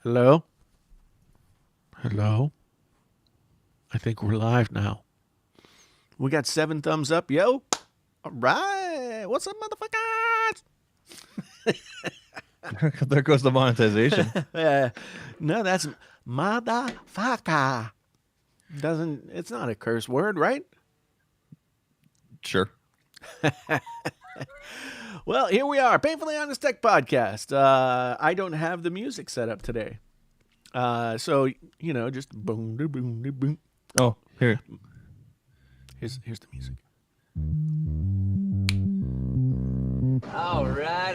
Hello? Hello? I think we're live now. We got 7 thumbs up, yo. All right. What's up, motherfuckers? There goes the monetization. No, that's motherfucker. It's not a curse word, right? Sure. Well, here we are, Painfully Honest Tech Podcast. I don't have the music set up today. So, just boom, da, boom, da, boom. Oh, here. Here's the music. All right.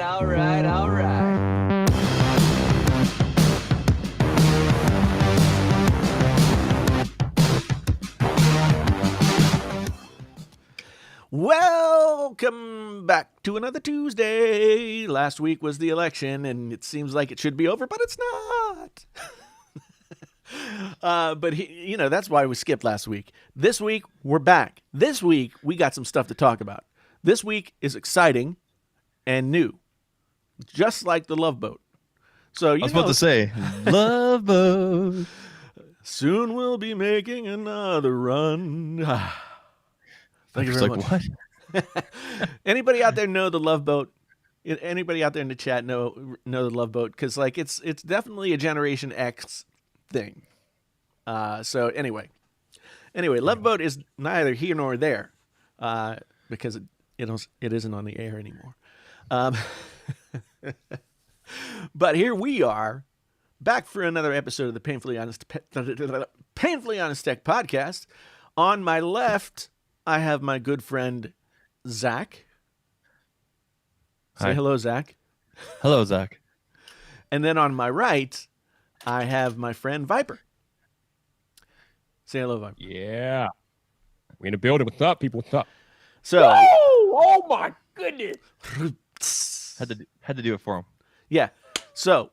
Welcome back to another Tuesday. Last week was the election, and it seems like it should be over, but it's not. But that's why we skipped last week. This week, we're back. This week, we got some stuff to talk about. This week is exciting and new, just like the Love Boat. So I was about to say, Love Boat. Soon we'll be making another run. Thank you very much. What? Anybody out there know the Love Boat? Anybody out there in the chat know the Love Boat? Because it's definitely a Generation X thing. So anyway, Love Boat is neither here nor there, because it isn't on the air anymore. But here we are, back for another episode of the Painfully Honest Tech Podcast. On my left, I have my good friend Zach. Say Hi. hello, Zach. Hello, Zach. And then on my right, I have my friend Viper. Say hello, Viper. Yeah. We in the building. What's up, people? What's up? So, Oh my goodness. Had to do it for him. yeah. So,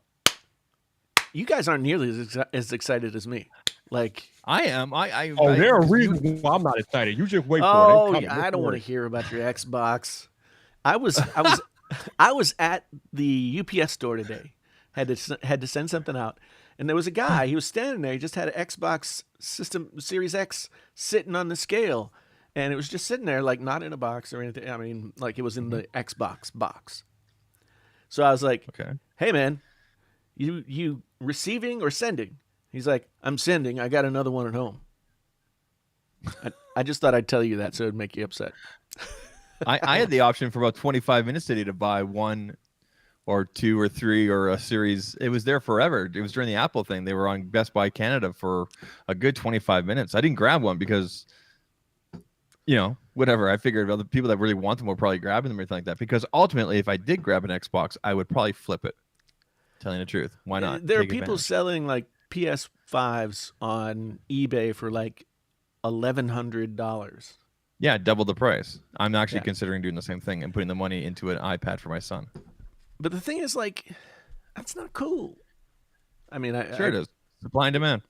you guys aren't nearly as excited as me. I am. There are reasons why I'm not excited. You just wait for it. Oh, It's coming. yeah, I don't want to to. hear about your Xbox. I was at the UPS store today. Had to send something out, and there was a guy. He was standing there. He just had an Xbox system Series X sitting on the scale, and it was just sitting there, not in a box or anything. I mean, it was in the Xbox box. So I was like, Okay. "Hey, man, you receiving or sending?" He's like, "I'm sending. I got another one at home." I just thought I'd tell you that so it'd make you upset. I had the option for about 25 minutes today to buy one or two or three or a series. It was there forever. It was during the Apple thing. They were on Best Buy Canada for a good 25 minutes. I didn't grab one because, whatever. I figured other people that really want them will probably grab them or anything like that. Because ultimately, if I did grab an Xbox, I would probably flip it. Telling the truth. Why not? There are Take people advantage. selling PS5s on eBay for $1,100. Yeah, double the price. I'm actually Yeah. considering doing the same thing and putting the money into an iPad for my son. But the thing is, that's not cool. I mean, Sure, it is. Supply and demand.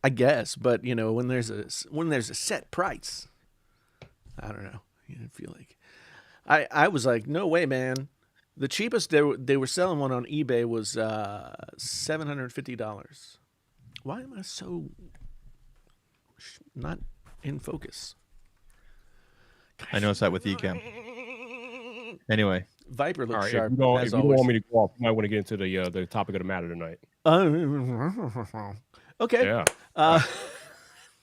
I guess, but when there's a set price, I don't know. I feel like I was like, no way, man. The cheapest they were selling one on eBay was $750. Why am I so not in focus? I noticed that with Ecamm. Anyway, Viper All looks right. sharp If you as don't always. want me to go off, you might want to get into the topic of the matter tonight. Okay. Yeah. Uh,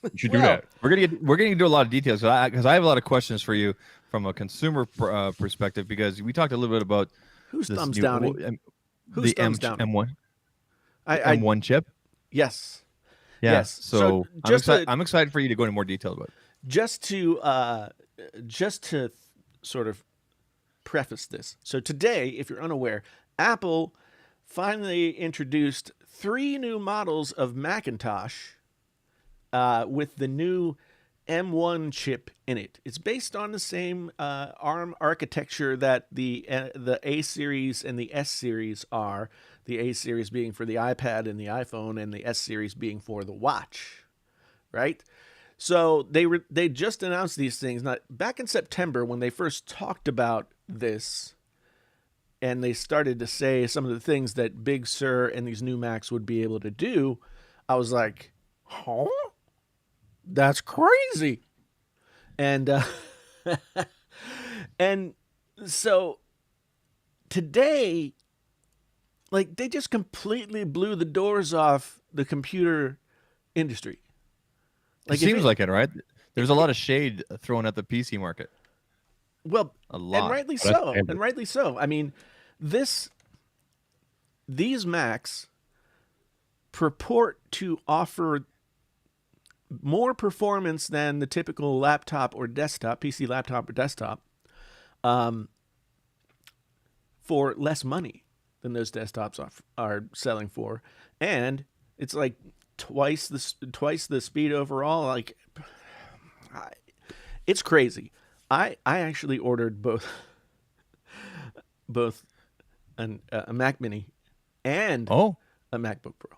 You should do well, that. we're gonna get into a lot of details because I have a lot of questions for you from a consumer perspective because we talked a little bit about Who's this thumbs new downing? Who's the thumbs downing? M1 I M1 chip. yes. Yeah. Yes. So, just I'm excited for you to go into more detail about it. just to sort of preface this. So today, if you're unaware, Apple finally introduced 3 new models of Macintosh with the new M1 chip in it. It's based on the same ARM architecture that the A series and the S series are. The A series being for the iPad and the iPhone, and the S series being for the watch, right? So they just announced these things back in September when they first talked about this. and they started to say some of the things that Big Sur and these new Macs would be able to do, I was like, huh? That's crazy. And and so today, like, they just completely blew the doors off the computer industry. It seems like it, right? There's a lot of shade thrown at the PC market. Well, A lot. and rightly Well, that's so. standard. And rightly so. I mean, these Macs purport to offer more performance than the typical laptop or desktop, PC laptop or desktop, for less money than those desktops are selling for, and it's like twice the speed overall. Like, it's crazy. I actually ordered both a Mac Mini and Oh, a MacBook Pro.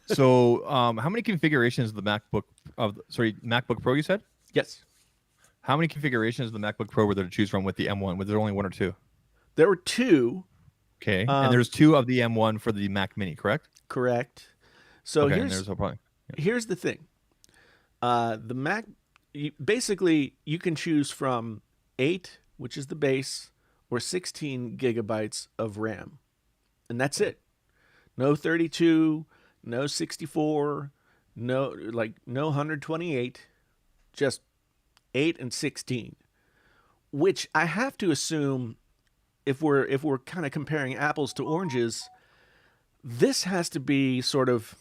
so how many configurations of the MacBook Pro you said? Yes, How many configurations of the MacBook Pro were there to choose from with the M1? Was there only one or two? there were two. Okay, and there's two of the M1 for the Mac Mini, correct? Correct. So Okay, and there's here's the thing. The Mac, basically, you can choose from 8, which is the base, or 16 gigabytes of RAM. And that's it. No 32, no 64, no 128, just 8 and 16. Which I have to assume, if we're kind of comparing apples to oranges, this has to be sort of,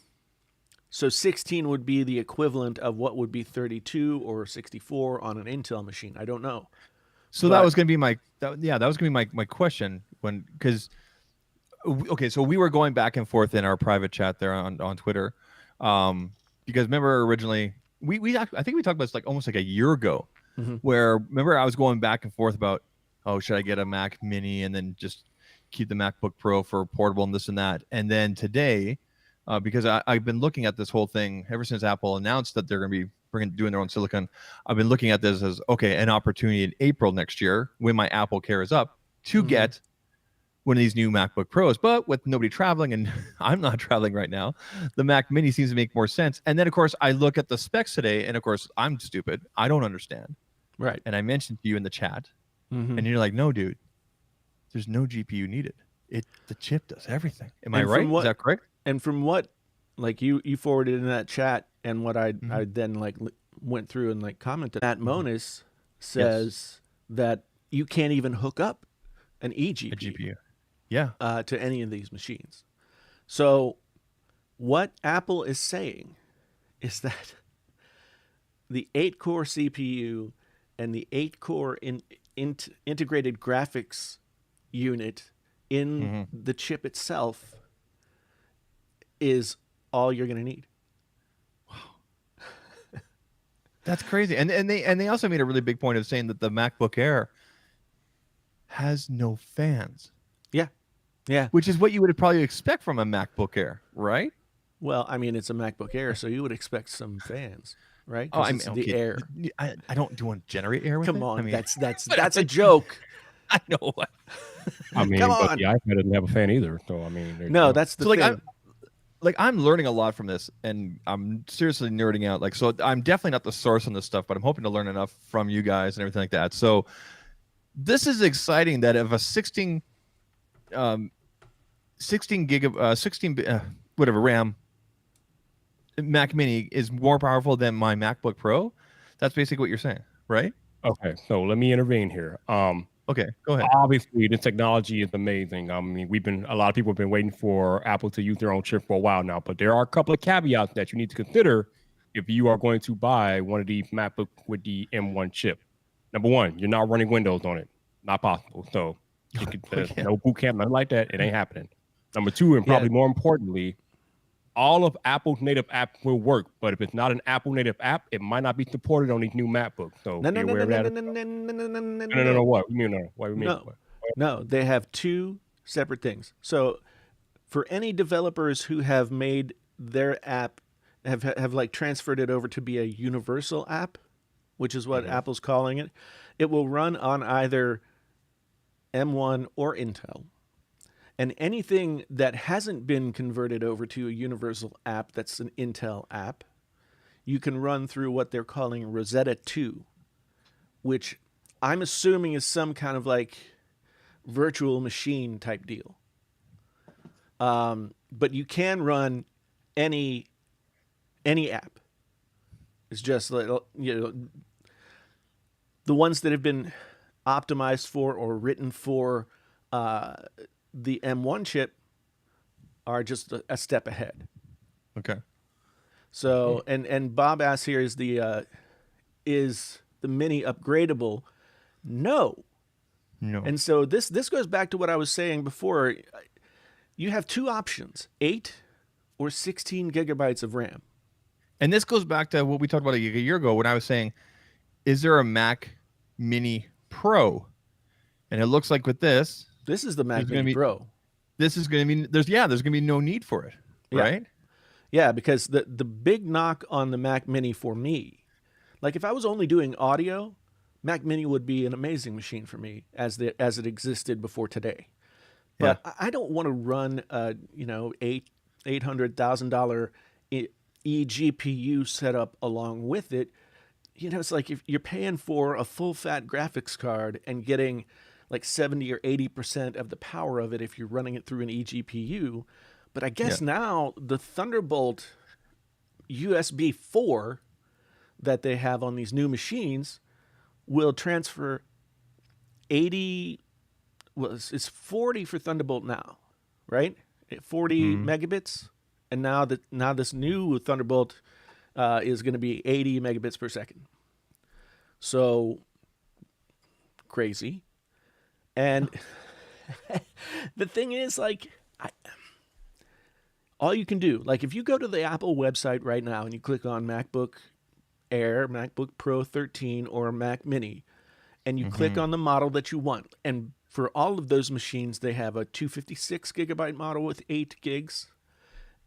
so 16 would be the equivalent of what would be 32 or 64 on an Intel machine. I don't know. So But- that was going to be my question because so we were going back and forth in our private chat there on Twitter, because remember originally I think we talked about this like almost like a year ago, where remember I was going back and forth about, oh, should I get a Mac Mini and then just keep the MacBook Pro for portable and this and that, and then today, because I've been looking at this whole thing ever since Apple announced that they're going to be doing their own silicon. I've been looking at this as, okay, an opportunity in April next year when my Apple Care is up to get one of these new MacBook Pros. But with nobody traveling, and I'm not traveling right now, the Mac Mini seems to make more sense. And then, of course, I look at the specs today, and of course, I'm stupid. I don't understand. Right. And I mentioned to you in the chat, and you're like, no, dude, there's no GPU needed. The chip does everything. Am I right? Is that correct? And from what, like, you forwarded in that chat, and what I then went through and like commented, Matt Monis says that you can't even hook up an eGPU. A GPU. Yeah. To any of these machines. So what Apple is saying is that the 8-core CPU and the 8-core integrated graphics unit in the chip itself is all you're going to need. That's crazy. And they also made a really big point of saying that the MacBook Air has no fans. Yeah. Which is what you would probably expect from a MacBook Air, right? Well, I mean, it's a MacBook Air, so you would expect some fans, right? Oh, I it's mean, the okay. Air. I don't want to generate air with Come it. on, I mean, that's a joke. I know. I mean, Come but on. the iPad doesn't have a fan either. So I mean, there you No, go. that's the So thing. I'm learning a lot from this, and I'm seriously nerding out. Like, so I'm definitely not the source on this stuff, but I'm hoping to learn enough from you guys and everything like that. So this is exciting that if a 16 whatever RAM Mac Mini is more powerful than my MacBook Pro, that's basically what you're saying, right? Okay, so let me intervene here. Okay, go ahead. Obviously, the technology is amazing. I mean, a lot of people have been waiting for Apple to use their own chip for a while now, but there are a couple of caveats that you need to consider if you are going to buy one of these MacBook with the M1 chip. Number one, you're not running Windows on it. Not possible. So there's no boot camp, nothing like that. It ain't happening. Number two, and probably more importantly, all of Apple's native app will work, but if it's not an Apple native app, it might not be supported on these new MacBooks. So No, be aware of that. No. What? You mean no? What do you mean? No, they have two separate things. So for any developers who have made their app, have like transferred it over to be a universal app, which is what Apple's calling it, it will run on either M1, or Intel. And anything that hasn't been converted over to a universal app that's an Intel app, you can run through what they're calling Rosetta 2, which I'm assuming is some kind of like virtual machine type deal. But you can run any app. It's just like, the ones that have been optimized for or written for the M1 chip are just a step ahead. Okay. So, and Bob asks here, is the Mini upgradable? No. No. And so this goes back to what I was saying before. You have two options: 8 or 16 gigabytes of RAM. And this goes back to what we talked about a year ago when I was saying, is there a Mac Mini Pro? And it looks like with this is the Mac Mini Pro. This is going to be there's going to be no need for it, right? Yeah, because the big knock on the Mac Mini for me, like if I was only doing audio, Mac Mini would be an amazing machine for me as it existed before today. But I don't want to run a $800,000 eGPU setup along with it. It's like if you're paying for a full fat graphics card and getting like 70 or 80% of the power of it if you're running it through an eGPU. But I guess now the Thunderbolt USB 4 that they have on these new machines will transfer 80. Well, it's 40 for Thunderbolt now, right? 40 megabits, and now this new Thunderbolt is going to be 80 megabits per second. So crazy. And the thing is, like, all you can do, like, if you go to the Apple website right now and you click on MacBook Air, MacBook Pro 13, or Mac Mini, and you click on the model that you want, and for all of those machines, they have a 256 gigabyte model with 8 gigs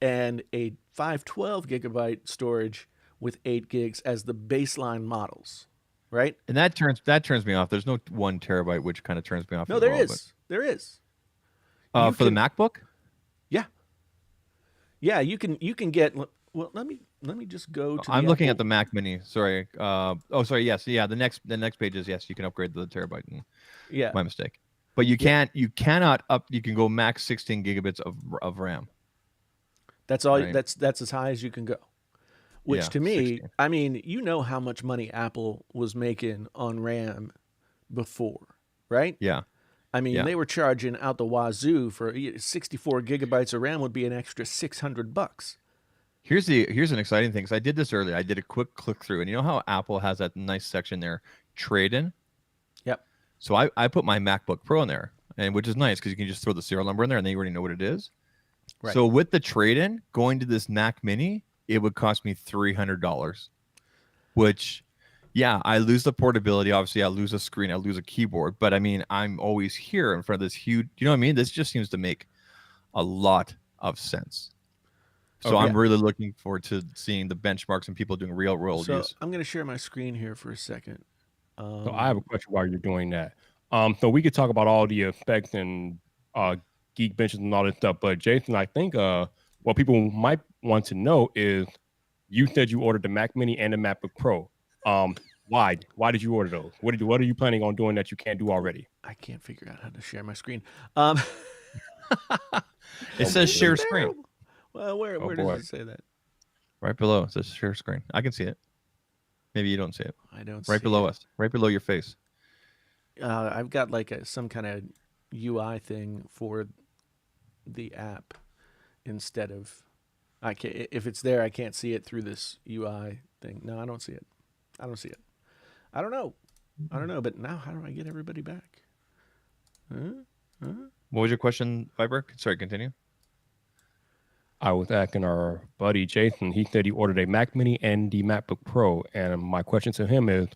and a 512 gigabyte storage with 8 gigs as the baseline models, right? And that turns me off. There's no 1 terabyte, which kind of turns me off. No, there is. There is. For the MacBook? Yeah. Yeah, you can get. Well, let me just go to. I'm looking at the Mac Mini. Sorry. Sorry. Yes. Yeah. The next page is yes. You can upgrade the terabyte. Yeah. My mistake. But you can't. You cannot up. You can go max 16 gigabits of RAM. That's all. Right. That's as high as you can go. Which to me, 16. I mean, how much money Apple was making on RAM before, right? Yeah. I mean, they were charging out the wazoo for 64 gigabytes of RAM would be an extra $600. Here's an exciting thing. So I did this earlier. I did a quick click through, and you know how Apple has that nice section there, trade in. Yep. So I put my MacBook Pro in there, and which is nice because you can just throw the serial number in there, and then you already know what it is. Right. So with the trade in, going to this Mac Mini, it would cost me $300, which. Yeah, I lose the portability. Obviously, I lose a screen, I lose a keyboard. But I mean, I'm always here in front of this huge. You know what I mean? This just seems to make a lot of sense. So I'm really looking forward to seeing the benchmarks and people doing real world use. So I'm going to share my screen here for a second. So I have a question while you're doing that. So we could talk about all the effects and geek benches and all that stuff. But Jason, I think what people might want to know is you said you ordered the Mac Mini and the MacBook Pro. Why? Why did you order those? What are you planning on doing that you can't do already? I can't figure out how to share my screen. It says share screen. Well, where does it say that? Right below. It says share screen. I can see it. Maybe you don't see it. I don't. Right below us. Right below your face. I've got like some kind of UI thing for the app instead of. I can't. If it's there, I can't see it through this UI thing. No, I don't see it. I don't see it. I don't know. But now, how do I get everybody back? What was your question, Viber? Sorry, continue. I was asking our buddy Jason. He said he ordered a Mac Mini and the MacBook Pro. And my question to him is,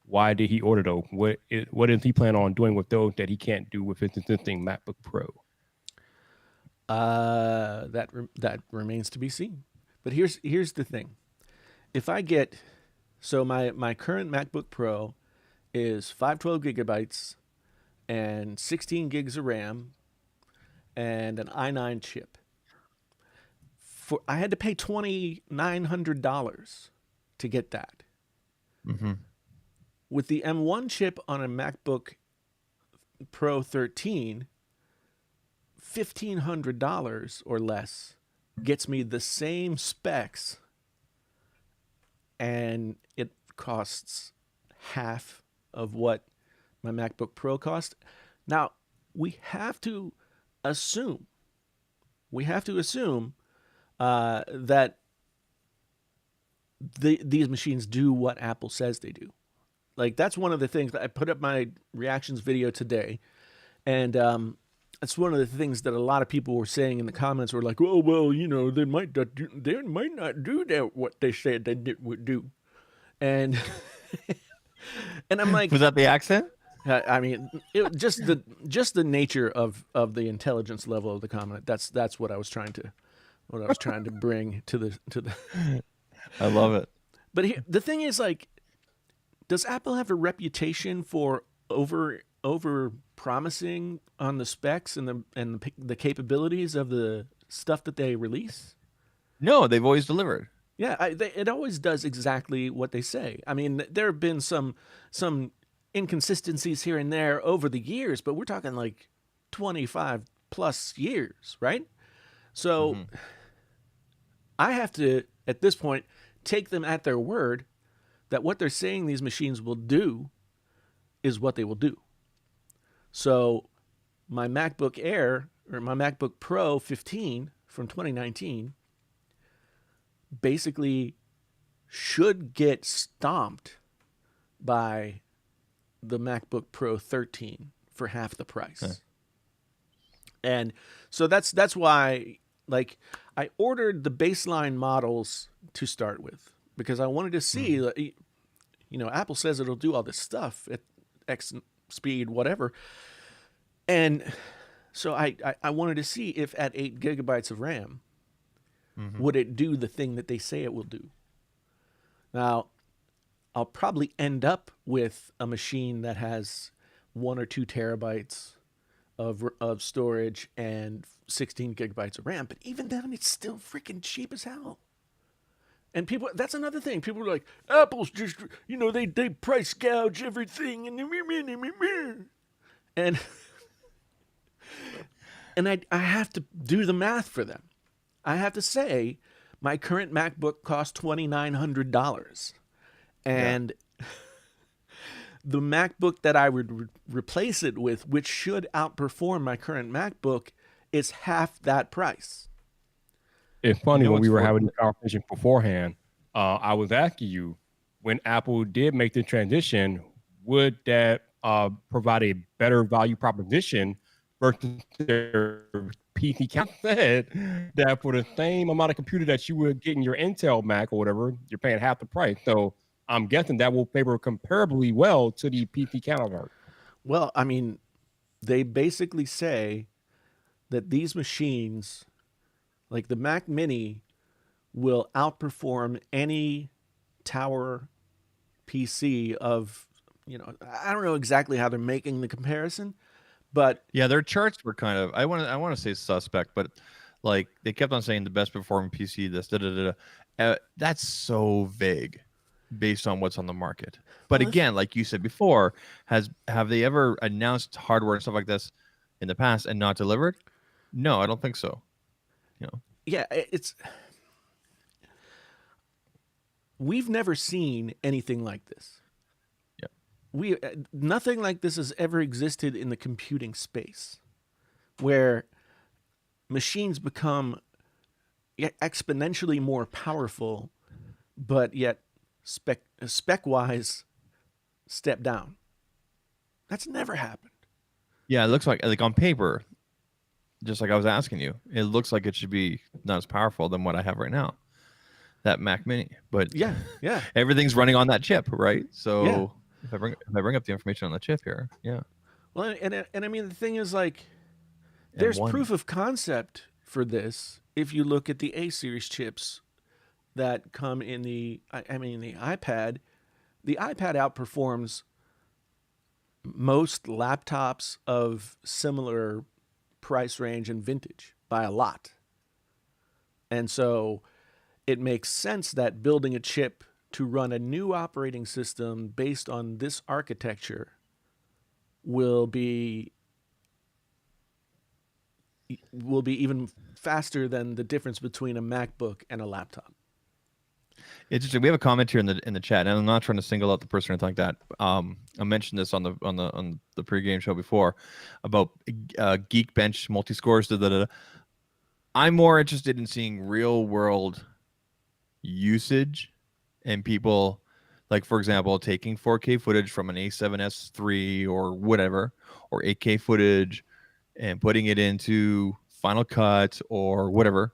why did he order those? What does he plan on doing with those that he can't do with his existing MacBook Pro? That remains to be seen. But here's the thing. If I get my current MacBook Pro is 512 gigabytes and 16 gigs of RAM and an i9 chip. I had to pay $2,900 to get that. Mm-hmm. With the M1 chip on a MacBook Pro 13, $1,500 or less gets me the same specs, and it costs half of what my MacBook Pro cost. Now, we have to assume that these machines do what Apple says they do. Like, that's one of the things that I put up my reactions video today, and that's one of the things that a lot of people were saying in the comments. Were like, "Oh, well, you know, they might not do that what they said they would do," and and I'm like, Was that the accent? I mean, just the nature of the intelligence level of the comment. That's what I was trying to bring to the. I love it. But the thing is, like, does Apple have a reputation for over promising on the specs and the capabilities of the stuff that they release? No, they've always delivered. Yeah, it always does exactly what they say. I mean, there have been some inconsistencies here and there over the years, but we're talking like 25 plus years, right? So I have to, at this point, take them at their word that what they're saying these machines will do is what they will do. So my MacBook Air or my MacBook Pro 15 from 2019 basically should get stomped by the MacBook Pro 13 for half the price. Huh. And so that's why, like, I ordered the baseline models to start with because I wanted to see, you know, Apple says it'll do all this stuff at X speed, whatever. And so I wanted to see if at 8 gigabytes of RAM, would it do the thing that they say it will do. Now, I'll probably end up with a machine that has 1 or 2 terabytes of storage and 16 gigabytes of RAM. But even then, it's still freaking cheap as hell. And people, that's another thing. People are like, Apple's just, you know, they price gouge everything. And I have to do the math for them. I have to say, my current MacBook costs $2,900. And the MacBook that I would replace it with, which should outperform my current MacBook, is half that price. It's funny, when we were having the conversation beforehand, I was asking you, when Apple did make the transition, would that provide a better value proposition versus their PC count? Said that for the same amount of computer that you would get in your Intel Mac or whatever, you're paying half the price. So I'm guessing that will favor comparably well to the PC counterpart. Well, I mean, they basically say that these machines, like the Mac Mini, will outperform any tower PC of, you know, I don't know exactly how they're making the comparison, but yeah, their charts were kind of, I want to say suspect, but like they kept on saying the best performing PC, this, that's so vague based on what's on the market. But again, like you said before, have they ever announced hardware and stuff like this in the past and not delivered? No, I don't think so. You know. Yeah, we've never seen anything like this. Yeah. Nothing like this has ever existed in the computing space, where machines become exponentially more powerful, but yet spec-wise step down. That's never happened. Yeah, it looks like on paper, just like I was asking you, it looks like it should be not as powerful than what I have right now, that Mac Mini. But yeah, everything's running on that chip, right? So if I bring up the information on the chip here, yeah. Well, and I mean, the thing is, like, there's proof of concept for this if you look at the A series chips that come in the iPad. The iPad outperforms most laptops of similar price range and vintage by a lot. And so it makes sense that building a chip to run a new operating system based on this architecture will be even faster than the difference between a MacBook and a laptop. Interesting. We have a comment here in the chat, and I'm not trying to single out the person or anything like that. I mentioned this on the pregame show before about Geekbench multi-scores. I'm more interested in seeing real world usage and people, like, for example, taking 4K footage from an A7S III or whatever, or 8K footage, and putting it into Final Cut or whatever,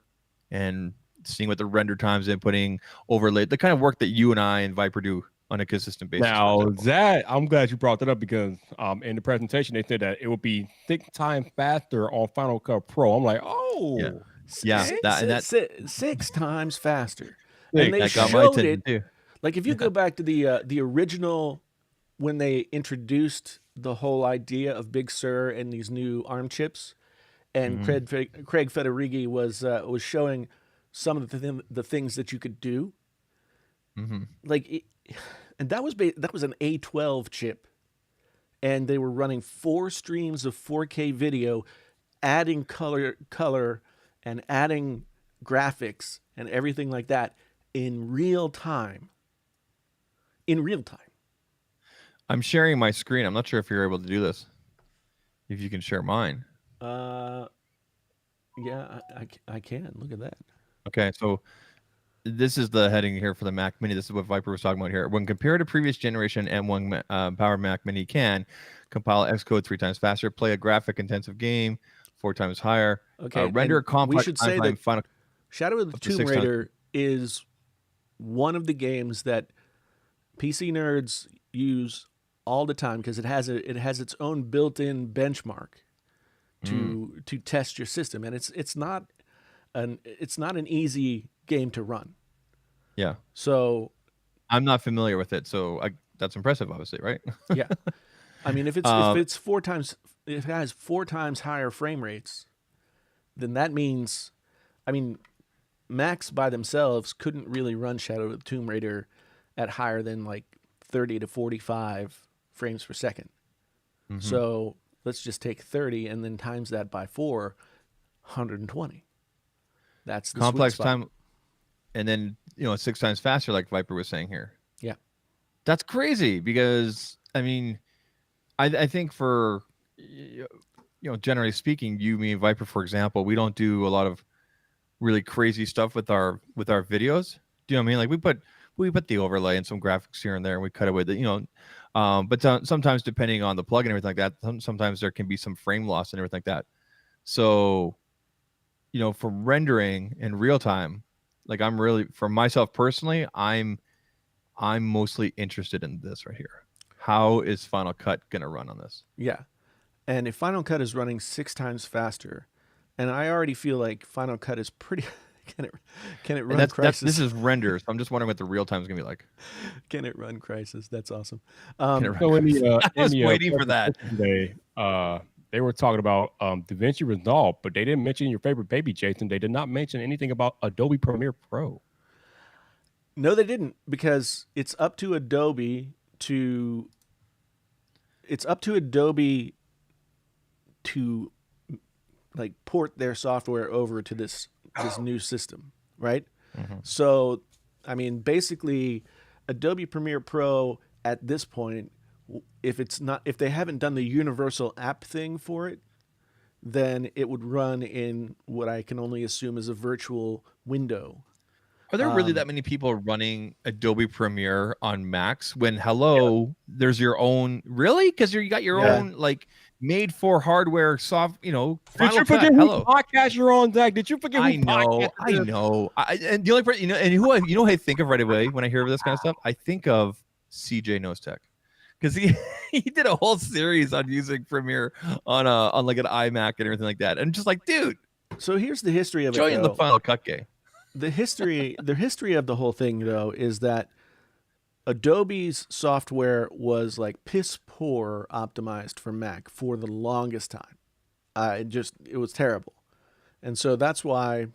and seeing what the render times and putting overlay, the kind of work that you and I and Viper do on a consistent basis. Now that I'm glad you brought that up, because in the presentation they said that it would be 6 times faster on Final Cut Pro. I'm like, oh, yeah, that's 6 times faster. Six. And they that got my showed attention it. too. Like, if you go back to the original, when they introduced the whole idea of Big Sur and these new ARM chips, and Craig Federighi was showing some of the things that you could do. Like, and that was an A12 chip, and they were running 4 streams of 4K video, adding color and adding graphics and everything like that in real time. I'm sharing my screen. I'm not sure if you're able to do this. If you can share mine. Yeah, I can. Look at that. Okay, so this is the heading here for the Mac Mini. This is what Viper was talking about here. When compared to previous generation M1 Power Mac Mini can compile Xcode 3 times faster, play a graphic-intensive game 4 times higher, Okay, render a and complex. we should say that Final. Shadow of the Up to Tomb 6 times. Raider is one of the games that PC nerds use all the time because it has its own built-in benchmark to test your system, and it's not an easy game to run. Yeah, So I'm not familiar with it, so that's impressive, obviously, right? yeah, I mean, if it's 4 times, if it has 4 times higher frame rates, then that means, I mean, Macs by themselves couldn't really run Shadow of the Tomb Raider at higher than like 30 to 45 frames per second. So let's just take 30 and then times that by 4, 120. That's the Complex sweet spot. time, and then 6 times faster, like Viper was saying here. Yeah. That's crazy because, I mean, I think for, generally speaking, you, me, and Viper, for example, we don't do a lot of really crazy stuff with our videos. Do you know what I mean? Like, we put the overlay and some graphics here and there, and we cut away but sometimes depending on the plug and everything like that, sometimes there can be some frame loss and everything like that. So, for rendering in real time, like, I'm really, for myself personally, I'm mostly interested in this right here. How is Final Cut gonna run on this? Yeah. And if Final Cut is running 6 times faster, and I already feel like Final Cut is pretty can it run Crysis? This is render, so I'm just wondering what the real time is gonna be like. Can it run Crysis? That's awesome. Can it run So in the, I was waiting for that. Today, they were talking about DaVinci Resolve, but they didn't mention your favorite baby, Jason. They did not mention anything about Adobe Premiere Pro. No, they didn't, because it's up to Adobe to like port their software over to this new system, right? So, I mean, basically, Adobe Premiere Pro at this point, if they haven't done the universal app thing for it, then it would run in what I can only assume is a virtual window. Are there really that many people running Adobe Premiere on Macs when there's your own, really? Because you got your own, like, made for hardware soft, Did Final you Cut, forget who podcast you're on, Zach? Did you forget who I know. And the only person, and who I think of right away when I hear of this kind of stuff, I think of CJ Nostek, because he did a whole series on using Premiere on like an iMac and everything like that, and just like, dude. So here's the history of it. Join the Final Cut game. The history of the whole thing, though, is that Adobe's software was like piss poor optimized for Mac for the longest time. It was terrible. And so that's why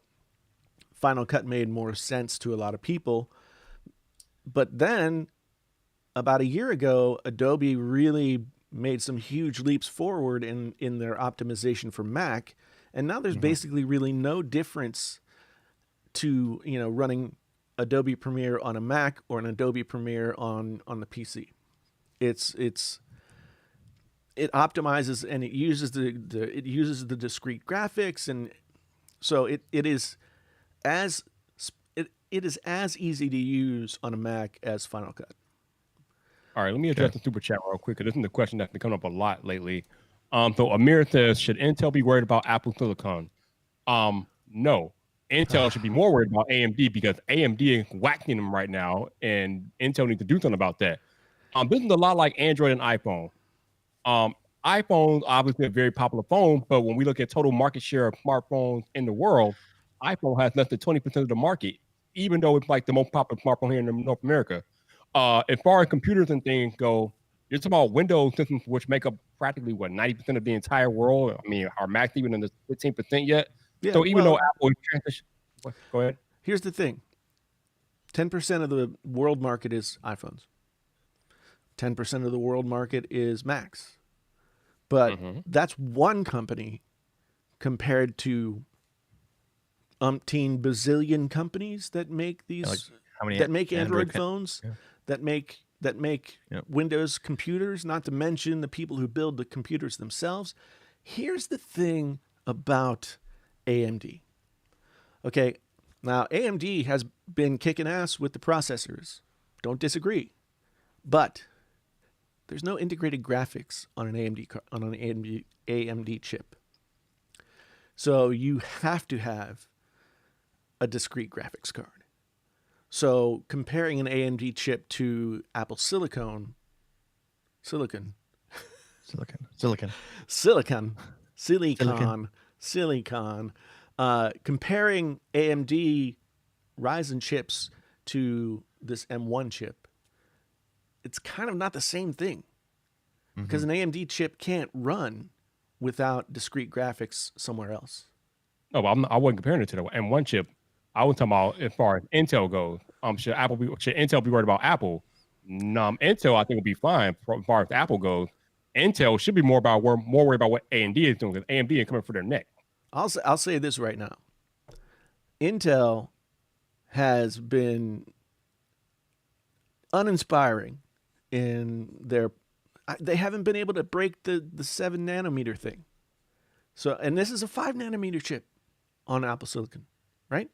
Final Cut made more sense to a lot of people. But then about a year ago, Adobe really made some huge leaps forward in their optimization for Mac. And now there's basically really no difference to, running Adobe Premiere on a Mac or an Adobe Premiere on the PC. It optimizes and it uses the discrete graphics, and so it is as easy to use on a Mac as Final Cut. All right, let me address the super chat real quick, because this is the question that's been coming up a lot lately. So Amir says, should Intel be worried about Apple Silicon? No. Intel should be more worried about AMD, because AMD is whacking them right now, and Intel needs to do something about that. This is a lot like Android and iPhone. iPhone, obviously a very popular phone, but when we look at total market share of smartphones in the world, iPhone has less than 20% of the market, even though it's like the most popular smartphone here in North America. As far as computers and things go, you're talking about Windows systems, which make up practically 90% of the entire world. I mean, are Macs even in the 15% yet? Yeah, so even though Apple is transition, go ahead. Here's the thing: 10% of the world market is iPhones. 10% of the world market is Macs. But that's one company compared to umpteen bazillion companies that make these that make Android phones, that make Windows computers, not to mention the people who build the computers themselves. Here's the thing about AMD. Okay, now AMD has been kicking ass with the processors. Don't disagree. But there's no integrated graphics on an AMD chip. So you have to have a discrete graphics card. So comparing an AMD chip to Apple silicon, comparing AMD Ryzen chips to this M1 chip, it's kind of not the same thing, because an AMD chip can't run without discrete graphics somewhere else. No, but I wasn't comparing it to the M1 chip. I was talking about as far as Intel goes. Should Intel be worried about Apple? No, Intel I think will be fine as far as Apple goes. Intel should be more worried about what AMD is doing, because AMD is coming for their neck. I'll say this right now: Intel has been uninspiring in they haven't been able to break the 7 nanometer thing. So, and this is a 5 nanometer chip on Apple Silicon, right?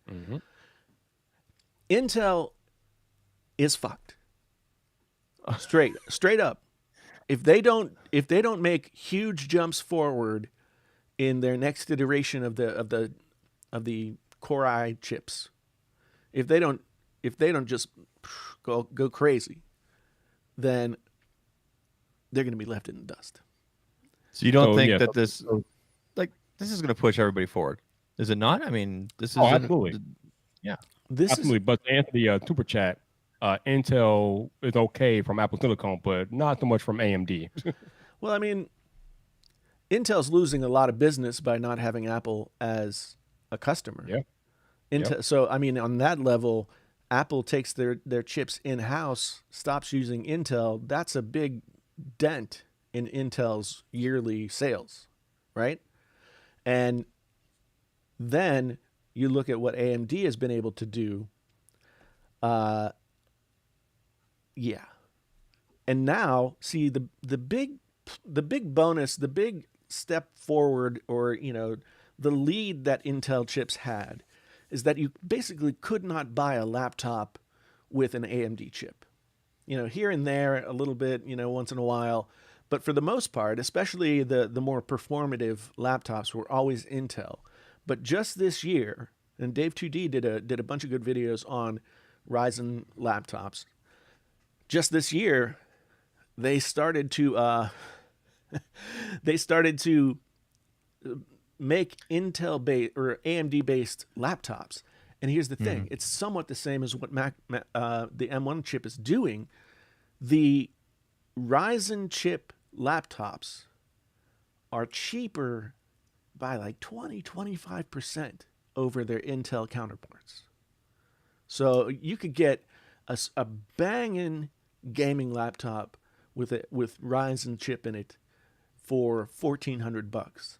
Intel is fucked. Straight up. If they don't make huge jumps forward in their next iteration of the Core I chips, if they don't just go crazy, then they're going to be left in the dust. So you don't think that this is going to push everybody forward? Is it not? I mean, this is absolutely. Absolutely. But to answer the super chat, Intel is okay from Apple Silicon, but not so much from AMD. Well, I mean, Intel's losing a lot of business by not having Apple as a customer. Yeah. So, I mean, on that level, Apple takes their chips in-house, stops using Intel. That's a big dent in Intel's yearly sales, right? And then you look at what AMD has been able to do. And now see the big bonus, the big step forward, or the lead that Intel chips had, is that you basically could not buy a laptop with an AMD chip. Here and there a little bit, once in a while, but for the most part, especially the more performative laptops, were always Intel. But just this year, and Dave 2D did a bunch of good videos on Ryzen laptops. Just this year, they started to make Intel based or AMD based laptops. And here's the thing: it's somewhat the same as what the M1 chip is doing, The Ryzen chip laptops are cheaper by like 25% over their Intel counterparts. So you could get a banging gaming laptop with Ryzen chip in it for $1,400,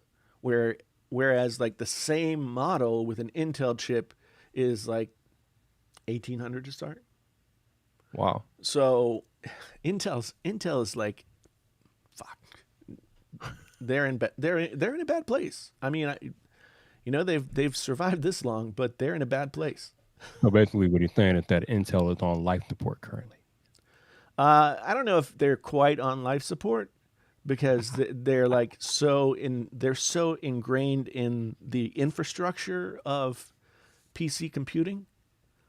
whereas like the same model with an Intel chip is like $1,800 to start. Wow. So Intel is like, fuck, they're in a bad place. I mean, they've survived this long, but they're in a bad place. So basically, what he's saying is that Intel is on life support currently. I don't know if they're quite on life support because they're like they're so ingrained in the infrastructure of PC computing.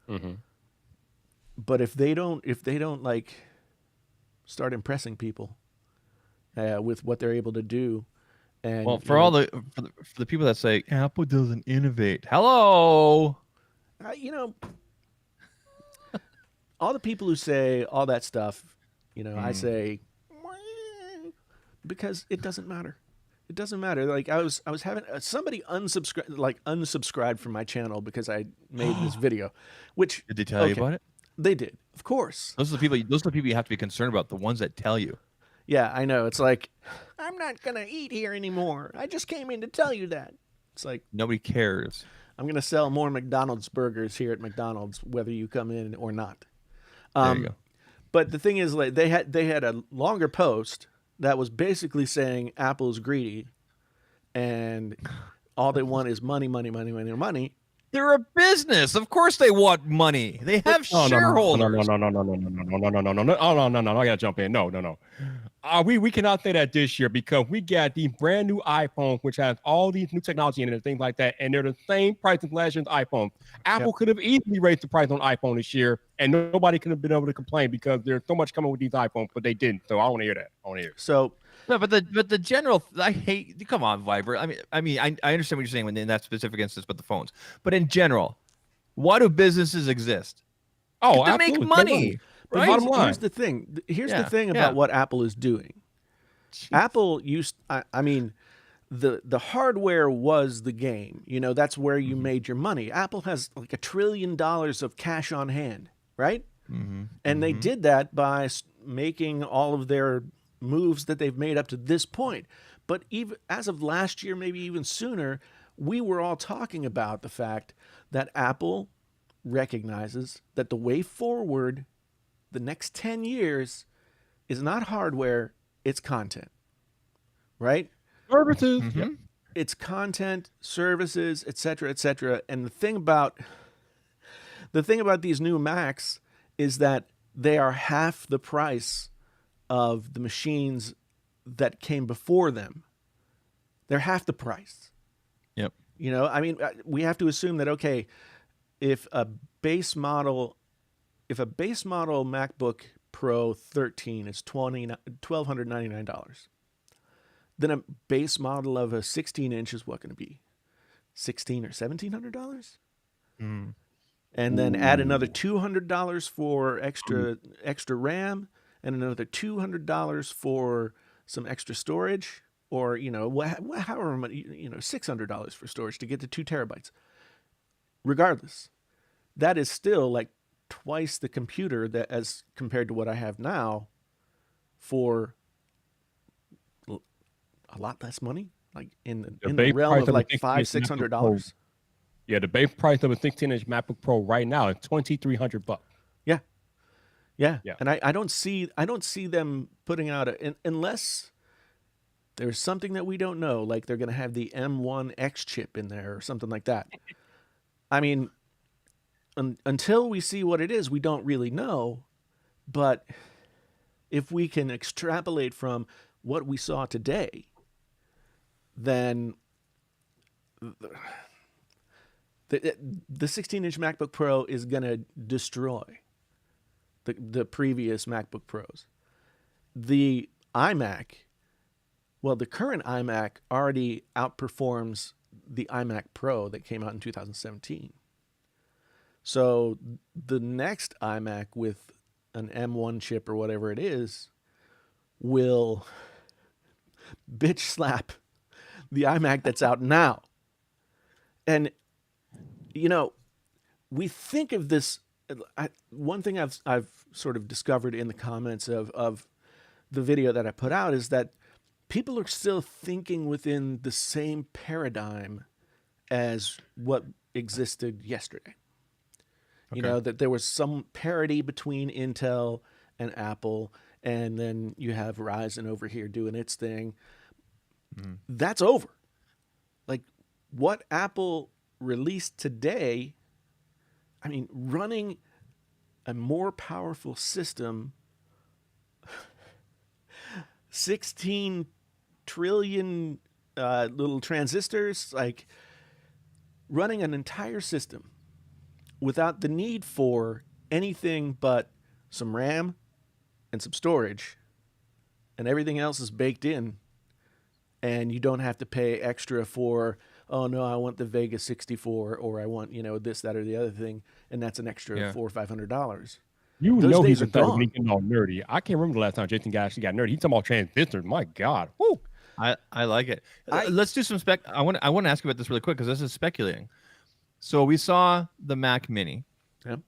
Mm-hmm. But if they don't like start impressing people with what they're able to do, and Well, for the people that say Apple doesn't innovate, hello. All the people who say all that stuff, I say because it doesn't matter. It doesn't matter. Like I was having somebody unsubscribed from my channel because I made this video, which Did they tell you about it? They did, of course. Those are the people. Those are the people you have to be concerned about. The ones that tell you. Yeah, I know. It's like I'm not gonna eat here anymore. I just came in to tell you that. It's like Nobody cares. I'm gonna sell more McDonald's burgers here at McDonald's, whether you come in or not. There you go. But the thing is, like they had a longer post that was basically saying Apple's greedy, and all they want is money, money, money, money, money. They're a business. Of course, they want money. They have shareholders. No. I gotta jump in. No. We cannot say that this year because we got these brand new iPhones, which has all these new technology in it and things like that, and they're the same price as last year's iPhone. Apple could have easily raised the price on iPhone this year, and nobody could have been able to complain because there's so much coming with these iPhones, but they didn't. So I want to hear that. I want to hear. So No, but the general, I hate. Come on, Viber. I understand what you're saying when in that specific instance, but the phones. But in general, why do businesses exist? Oh, to make money. But Right? here's the thing. Here's the thing about yeah. what Apple is doing. Jeez. Apple used. I mean, the hardware was the game. That's where you made your money. Apple has like $1 trillion of cash on hand, right? Mm-hmm. And they did that by making all of their moves that they've made up to this point. But even as of last year, maybe even sooner, we were all talking about the fact that Apple recognizes that the way forward, the next 10 years, is not hardware, it's content, right? Services. Mm-hmm. Yep. It's content, services, et cetera, et cetera. And the thing about these new Macs is that they are half the price of the machines that came before them. They're half the price. Yep. We have to assume that, okay, if a base model MacBook Pro 13 is $1,299, then a base model of a 16-inch is what going to be? $1,600 or $1,700? Mm. And then add another $200 for extra RAM, and another $200 for some extra storage, or however much, $600 for storage to get to 2 terabytes. Regardless, that is still like twice the computer that as compared to what I have now, for a lot less money, like in the realm of like $500-$600. Yeah, the base price of a 16-inch MacBook Pro right now is $2,300. Yeah. Yeah. And I don't see them putting out unless there's something that we don't know, like they're going to have the M1X chip in there or something like that. I mean, until we see what it is, we don't really know. But if we can extrapolate from what we saw today, then the 16-inch MacBook Pro is going to destroy the previous MacBook Pros. The iMac, well, the current iMac already outperforms the iMac Pro that came out in 2017. So the next iMac with an M1 chip or whatever it is will bitch slap the iMac that's out now. And you know, we think of this. One thing I've sort of discovered in the comments of the video that I put out is that people are still thinking within the same paradigm as what existed yesterday. You know, that there was some parity between Intel and Apple, and then you have Ryzen over here doing its thing. That's over. Like, what Apple released today, I mean, running a more powerful system, 16 trillion little transistors, like running an entire system without the need for anything but some RAM and some storage, and everything else is baked in, and you don't have to pay extra for, oh no, I want the Vega 64, or I want, you know, this, that, or the other thing, and that's an extra $400 or $500. You Those know days he's are excited when he gone. getting all nerdy. I can't remember the last time Jason actually got nerdy. He's talking about transistors. My God. Woo. I like it. Let's do some spec. I want to ask you about this really quick because this is speculating. So we saw the Mac Mini. Yep.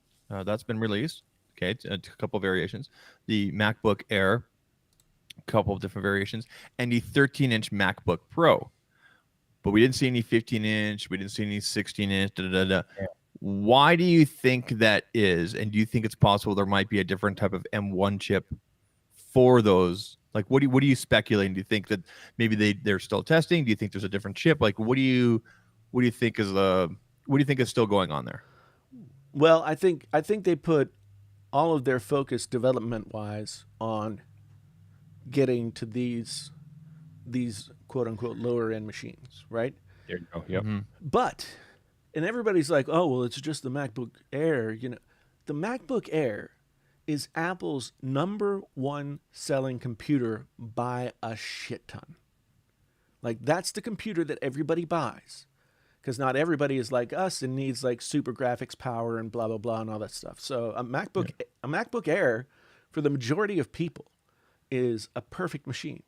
That's been released. Okay, a couple of variations. The MacBook Air, a couple of different variations, and the 13-inch MacBook Pro. But we didn't see any 15-inch. We didn't see any 16-inch. Yeah. Why do you think that is? And do you think it's possible there might be a different type of M1 chip for those? Like, what are you speculating? Do you think that maybe they're still testing? Do you think there's a different chip? Like, what do you think is still going on there? Well, I think they put all of their focus development-wise on getting to these quote-unquote lower-end machines, right? There you go. Yep. But, and everybody's like, oh, well, it's just the MacBook Air. You know, the MacBook Air is Apple's #1 selling computer by a shit ton. Like, that's the computer that everybody buys, because not everybody is like us and needs like super graphics power and blah blah blah and all that stuff. So a MacBook Air for the majority of people is a perfect machine.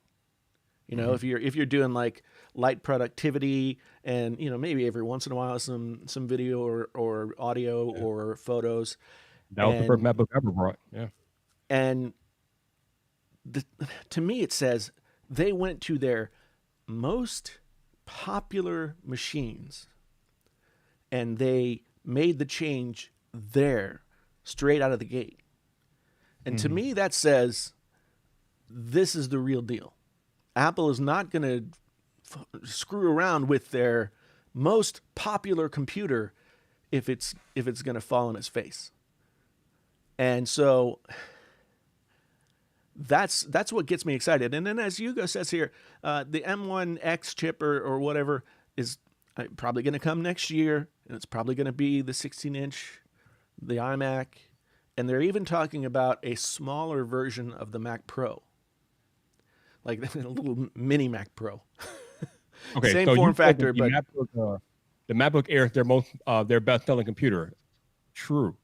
You know, if you're doing like light productivity and, you know, maybe every once in a while some video or audio or photos. That was the first MacBook I ever brought. Yeah. And to me, it says they went to their most popular machines and they made the change there straight out of the gate. And to me, that says this is the real deal. Apple is not going to screw around with their most popular computer if it's going to fall on its face. And so that's what gets me excited. And then, as Hugo says here, the M1X chip or whatever is probably going to come next year, and it's probably going to be the 16-inch, the iMac, and they're even talking about a smaller version of the Mac Pro, like a little mini Mac Pro. Okay, same so form you said factor, that but the MacBook Air is their best-selling computer. True.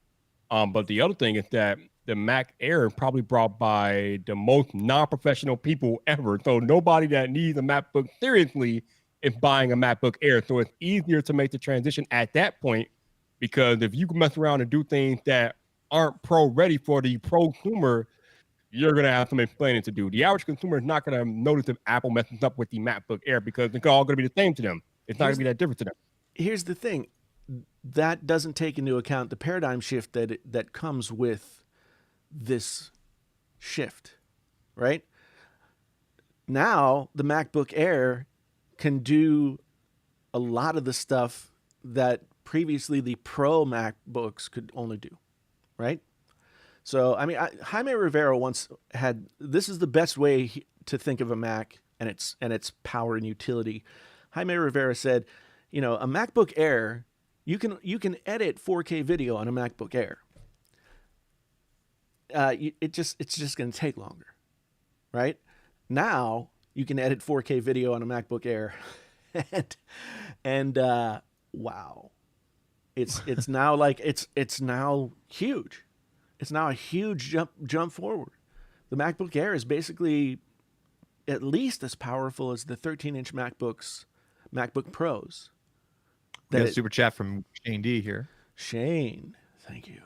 But the other thing is that the Mac Air probably brought by the most non-professional people ever. So nobody that needs a MacBook seriously is buying a MacBook Air. So it's easier to make the transition at that point, because if you can mess around and do things that aren't pro-ready for the prosumer, you're going to have some explaining to do. The average consumer is not going to notice if Apple messes up with the MacBook Air, because it's all going to be the same to them. It's not going to be that different to them. Here's the thing. That doesn't take into account the paradigm shift that comes with this shift, right? Now, the MacBook Air can do a lot of the stuff that previously the Pro MacBooks could only do, right? So, I mean, Jaime Rivera once had, this is the best way to think of a Mac and its power and utility. Jaime Rivera said, you know, a MacBook Air, you can edit 4K video on a MacBook Air. It's just going to take longer, right? Now you can edit 4K video on a MacBook Air, and wow, it's now like it's now huge. It's now a huge jump forward. The MacBook Air is basically at least as powerful as the 13-inch MacBook Pros. We got a That super chat from Shane D here. Shane, thank you.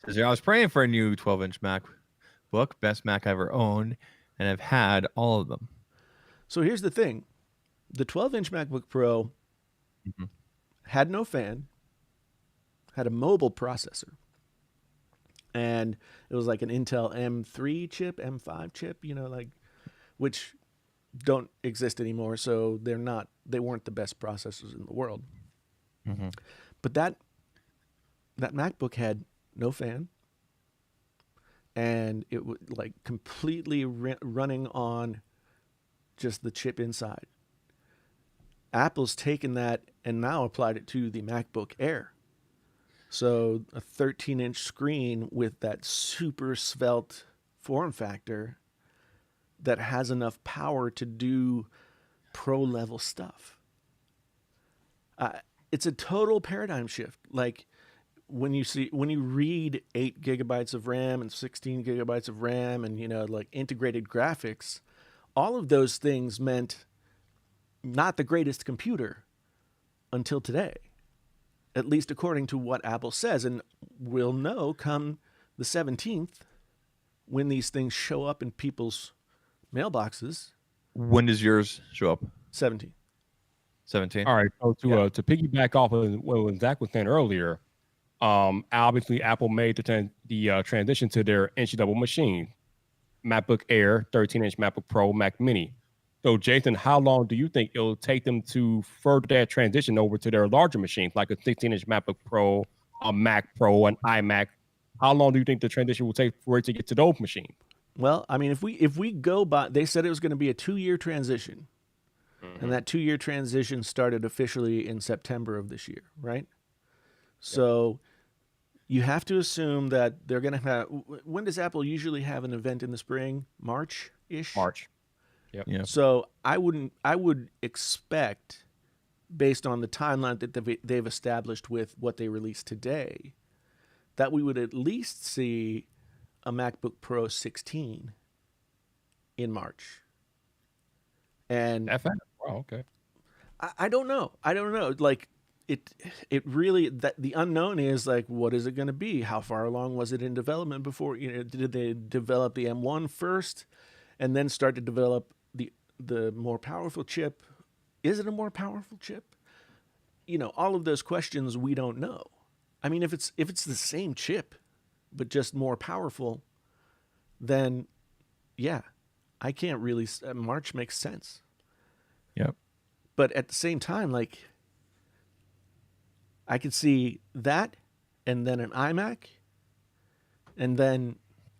Says here, I was praying for a new 12-inch MacBook, best Mac I ever owned, and I've had all of them. So here's the thing. The 12-inch MacBook Pro had no fan, had a mobile processor, and it was like an Intel M3 chip, M5 chip, which don't exist anymore, so they weren't the best processors in the world. But that MacBook had no fan, and it was like completely running on just the chip inside. Apple's taken that and now applied it to the MacBook Air. So a 13-inch screen with that super svelte form factor that has enough power to do pro-level stuff. It's a total paradigm shift. Like when you read 8 gigabytes of RAM and 16 gigabytes of RAM and like integrated graphics, all of those things meant not the greatest computer until today, at least according to what Apple says. And we'll know come the 17th when these things show up in people's mailboxes. When does yours show up? 17. 17. All right. So to piggyback off of what Zach was saying earlier, obviously Apple made the transition to their entry-level machine, MacBook Air, 13-inch MacBook Pro, Mac Mini. So, Jason, how long do you think it'll take them to further that transition over to their larger machines, like a 16-inch MacBook Pro, a Mac Pro, an iMac? How long do you think the transition will take for it to get to those machines? Well, I mean, if we go by, they said it was going to be a 2-year transition, and that 2-year transition started officially in September of this year, right? So you have to assume that they're going to have. When does Apple usually have an event in the spring? March-ish. March. Yep. Yeah. So I would expect, based on the timeline that they've established with what they released today, that we would at least see a MacBook Pro 16 in March. And Wow, okay. I don't know. Like it really, that the unknown is like, what is it going to be? How far along was it in development before? Did they develop the M1 first and then start to develop the more powerful chip? Is it a more powerful chip? All of those questions we don't know. I mean, if it's the same chip but just more powerful, then yeah, I can't really. March makes sense. Yep. But at the same time, like, I could see that, and then an iMac, and then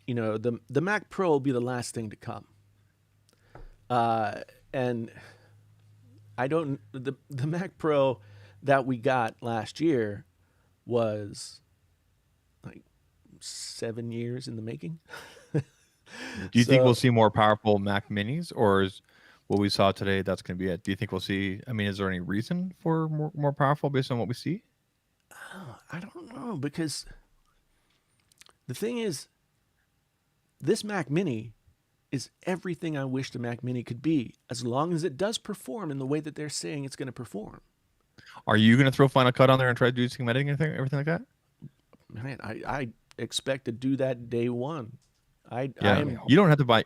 the Mac Pro will be the last thing to come. And I don't. The Mac Pro that we got last year was like 7 years in the making. Do you think we'll see more powerful Mac Minis, or is what we saw today that's going to be it? Do you think we'll see? I mean, is there any reason for more powerful based on what we see? I don't know, because the thing is, this Mac Mini is everything I wished a Mac Mini could be, as long as it does perform in the way that they're saying it's going to perform. Are you going to throw Final Cut on there and try to do some editing and everything like that? Man, I expect to do that day one. You don't have to buy.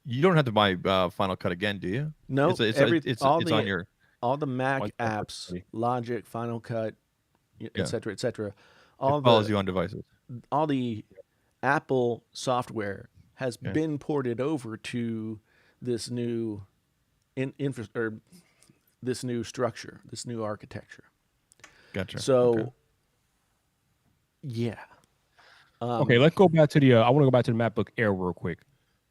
You don't have to buy Final Cut again, do you? No, it's on your all the Mac On apps, Logic, Final Cut, et cetera, et cetera. It follows you on devices. All the Apple software has been ported over to this new this new structure, this new architecture. Gotcha. So, yeah. Okay, let's go back to I want to go back to the MacBook Air real quick.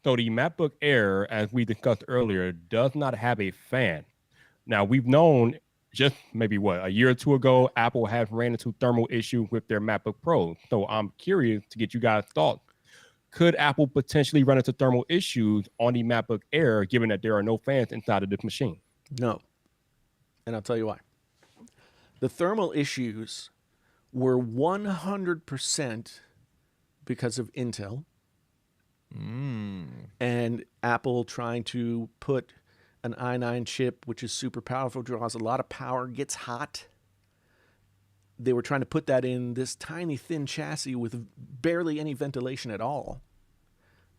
So the MacBook Air, as we discussed earlier, does not have a fan. Now, we've known just maybe a year or two ago, Apple has ran into thermal issues with their MacBook Pro. So I'm curious to get you guys' thoughts. Could Apple potentially run into thermal issues on the MacBook Air, given that there are no fans inside of this machine? No. And I'll tell you why. The thermal issues were 100% because of Intel Mm. and Apple trying to put an i9 chip, which is super powerful, draws a lot of power, gets hot. They were trying to put that in this tiny, thin chassis with barely any ventilation at all.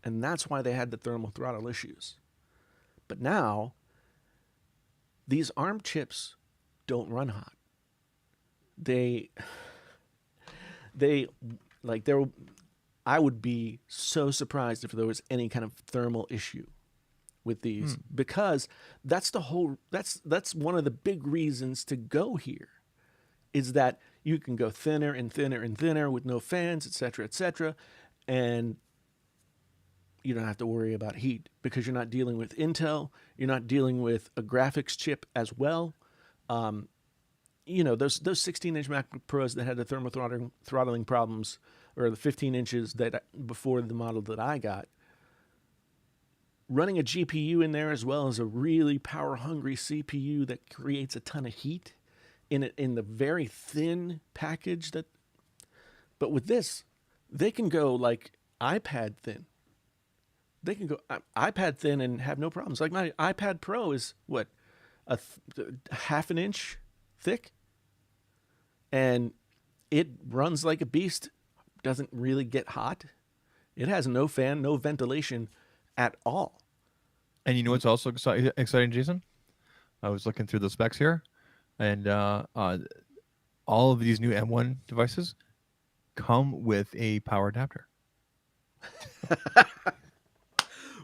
And that's why they had the thermal throttle issues. But now, these ARM chips don't run hot. They like they're I would be so surprised if there was any kind of thermal issue with these because that's one of the big reasons to go here is that you can go thinner and thinner and thinner with no fans, etc., and you don't have to worry about heat because you're not dealing with Intel, you're not dealing with a graphics chip as well. Those 16-inch MacBook Pros that had the thermal throttling problems, or the 15 inches that before the model that I got, running a GPU in there as well as a really power-hungry CPU that creates a ton of heat in the very thin package that. But with this, they can go like iPad thin. They can go iPad thin and have no problems. Like my iPad Pro is what, half an inch thick, and it runs like a beast. Doesn't really get hot. It has no fan, no ventilation at all. And you know what's also exciting, Jason? I was looking through the specs here, and all of these new M1 devices come with a power adapter.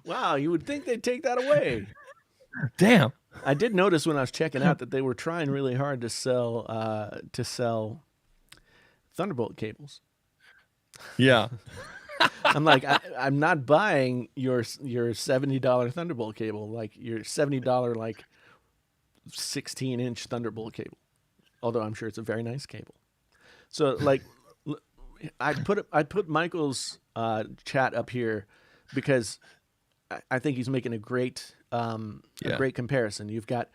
Wow, you would think they'd take that away. Damn. I did notice when I was checking out that they were trying really hard to sell Thunderbolt cables. Yeah. I'm like, I'm not buying your $70 Thunderbolt cable, like your $70 like 16-inch Thunderbolt cable. Although I'm sure it's a very nice cable. So like, I put Michael's chat up here because I think he's making a great comparison. You've got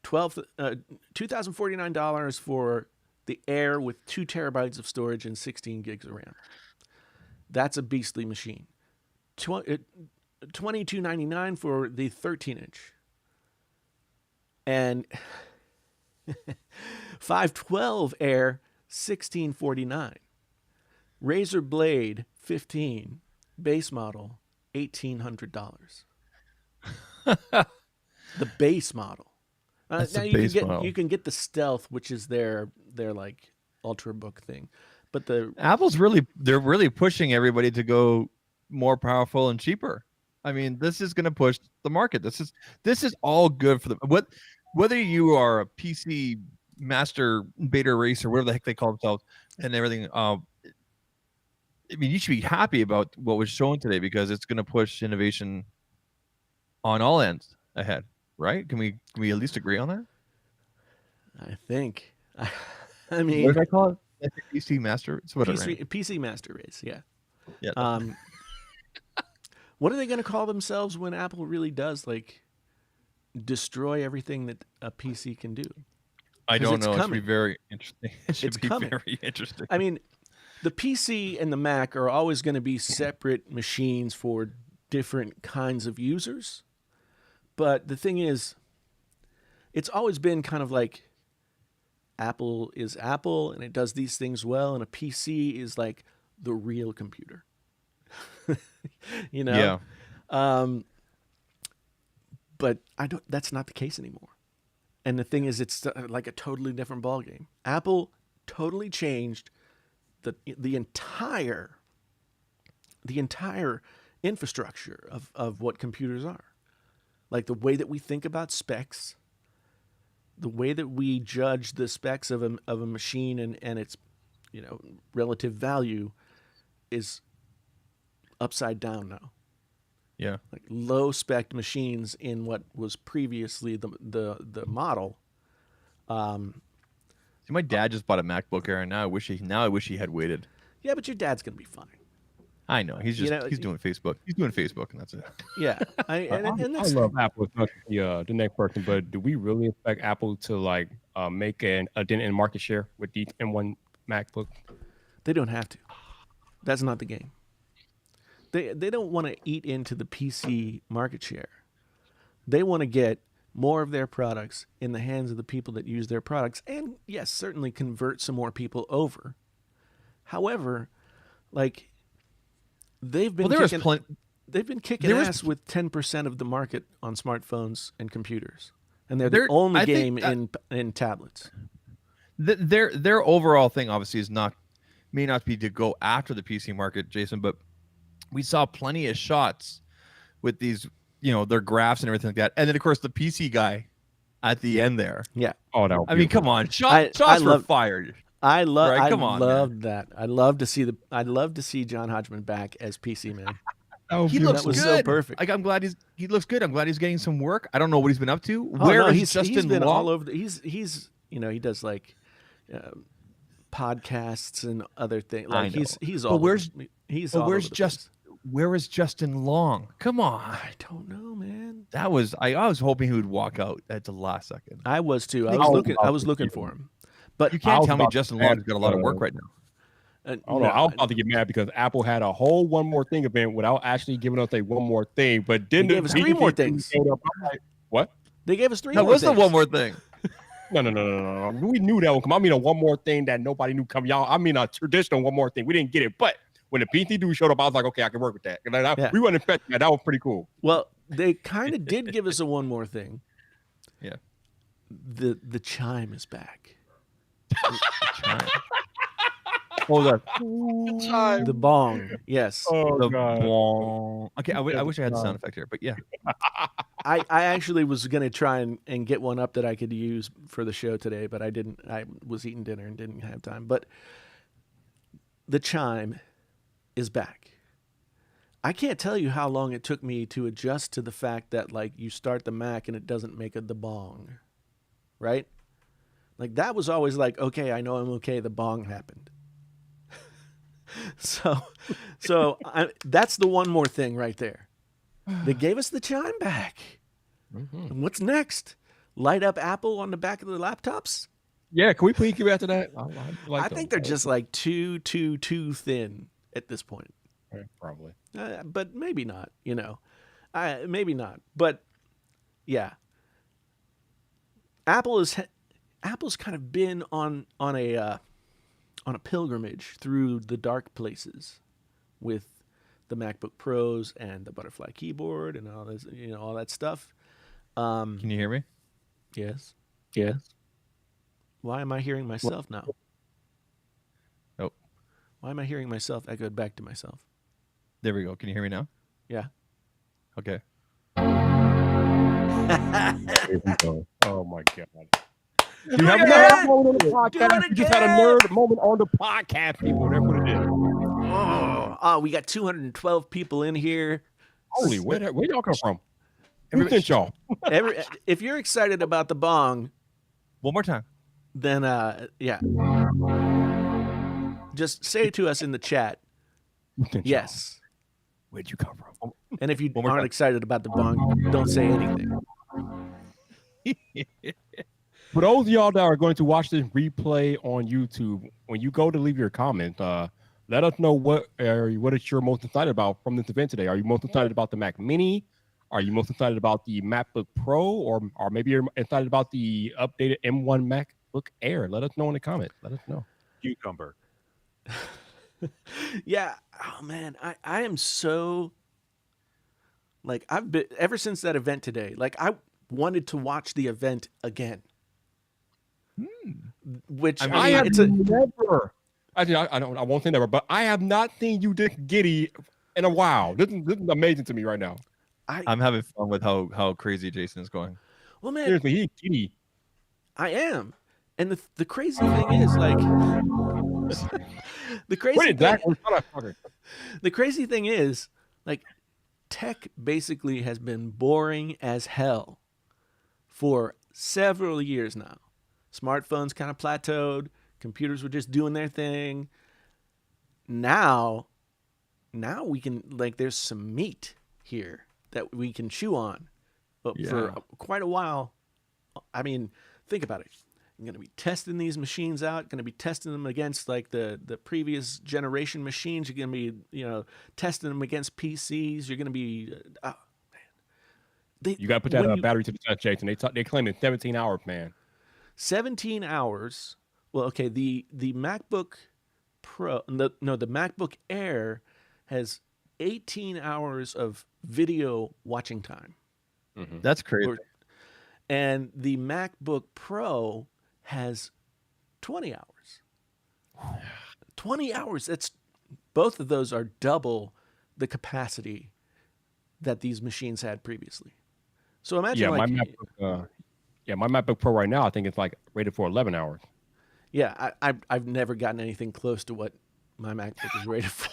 $2,049 for the Air with 2 terabytes of storage and 16 gigs of RAM. That's a beastly machine. $22.99 for the 13-inch. And 512 Air, $1649. Razer Blade 15 base model, $1,800. The base model. Now you can get the Stealth, which is their like ultrabook thing, but Apple's they're really pushing everybody to go more powerful and cheaper. I mean, this is going to push the market. This is all good for whether you are a PC master beta race or whatever the heck they call themselves and everything. I mean, you should be happy about what was shown today because it's going to push innovation on all ends ahead, right? Can we at least agree on that? I think. I mean, what did I call it? PC master. It's what PC master race. Yeah. Yeah. What are they going to call themselves when Apple really does like destroy everything that a PC can do? I don't know. It should be very interesting. It should It's be coming. very interesting. I mean, the PC and the Mac are always going to be separate machines for different kinds of users. But the thing is, it's always been kind of like Apple is Apple and it does these things well, and a PC is like the real computer. Yeah. But that's not the case anymore. And the thing is, it's like a totally different ballgame. Apple totally changed the entire infrastructure of what computers are. Like the way that we think about specs, the way that we judge the specs of a machine and its relative value is upside down now. Yeah. Like low spec machines in what was previously the model. See, my dad just bought a MacBook Air, and now I wish he had waited. Yeah, but your dad's gonna be fine. I know. He's doing Facebook. He's doing Facebook, and that's it. Yeah, I love Apple as much as the next person, but do we really expect Apple to like make a dent in market share with the M1 MacBook? They don't have to. That's not the game. They don't want to eat into the PC market share. They want to get more of their products in the hands of the people that use their products, and yes, certainly convert some more people over. However, like they've been Well, they've been kicking ass with 10% of the market on smartphones and computers, and they're the only game in tablets. Their overall thing obviously may not be to go after the PC market, Jason, but we saw plenty of shots with these, their graphs and everything like that. And then of course the PC guy at the end there. Yeah. Oh, that. I mean, come on, shots were fired. I love. Right? I Come on, loved that. I'd love to see John Hodgman back as PC man. He looks that was good. so perfect. Like, I'm glad he looks good. I'm glad he's getting some work. I don't know what he's been up to. He's been all over. He's he does like podcasts and other things. Like he's all. Where is Justin Long? Come on. I don't know, man. I was hoping he would walk out at the last second. I was too. I was looking for him. But you can't tell me Justin Long's got a lot of work right now. I don't know. I was about to get mad because Apple had a whole one more thing event without actually giving us a one more thing, but didn't give us 3 more things. What? They gave us 3 that more things. That was the one more thing. No. We knew that would come. I mean, a one more thing that nobody knew come. Y'all, I mean, a traditional one more thing. We didn't get it, but when the PT dude showed up, I was like, okay, I can work with that. We weren't expecting that. That was pretty cool. Well, they kind of did give us a one more thing. Yeah. The chime is back. The bong. Yes. Oh, God. Bong. Okay, I wish I had the sound effect here, but yeah. I actually was going to try and get one up that I could use for the show today, but I didn't. I was eating dinner and didn't have time. But the chime is back. I can't tell you how long it took me to adjust to the fact that, like, you start the Mac and it doesn't make the bong, right? Like, that was always like, okay, I know I'm okay. The bong happened. So that's the one more thing right there. They gave us the chime back. Mm-hmm. And what's next? Light up Apple on the back of the laptops? Yeah, can we please give after that? I think they're just like too thin at this point. Yeah, probably. But maybe not, maybe not. But yeah, Apple's kind of been on a pilgrimage through the dark places with the MacBook Pros and the butterfly keyboard and all this, all that stuff. Can you hear me? Yes. Yes. Why am I hearing myself now? Oh. Why am I hearing myself echoed back to myself? There we go. Can you hear me now? Yeah. Okay. Oh my God. You have a nerd moment on the podcast. You just had a nerd moment on the podcast, people. That's what it is. Oh, we got 212 people in here. Holy, where y'all come from? Who sent y'all? If you're excited about the bong, one more time, then yeah, just say it to us in the chat. Yes. Where'd you come from? And if you aren't excited about the bong, don't say anything. For those of y'all that are going to watch this replay on YouTube, when you go to leave your comment, let us know what is you're most excited about from this event today. Are you most excited about the Mac Mini? Are you most excited about the MacBook Pro? Or maybe you're excited about the updated M1 MacBook Air? Let us know in the comment. Let us know. Cucumber. Yeah. Oh, man. I am so... Like, I've been... Ever since that event today, like, I wanted to watch the event again. Which I have never. I won't say never, but I have not seen you this giddy in a while. This is amazing to me right now. I'm having fun with how crazy Jason is going. Well, man, seriously, he's giddy. I am, and the crazy thing is, like, the crazy thing is, like, tech basically has been boring as hell for several years now. Smartphones kind of plateaued. Computers were just doing their thing. Now we can, like, there's some meat here that we can chew on. But for quite a while, I mean, think about it. going to be testing these machines out, going to be testing them against like the previous generation machines. You're going to be, testing them against PCs. You're going to be, You got to put that battery to the test, Jason. They claim it's 17 hours, man. 17 hours. Well, okay. The MacBook Pro, the MacBook Air has 18 hours of video watching time. Mm-hmm. That's crazy. And the MacBook Pro has 20 hours. 20 hours. That's both of those are double the capacity that these machines had previously. So imagine my MacBook Pro right now, I think it's like rated for 11 hours. Yeah, I've never gotten anything close to what my MacBook is rated for.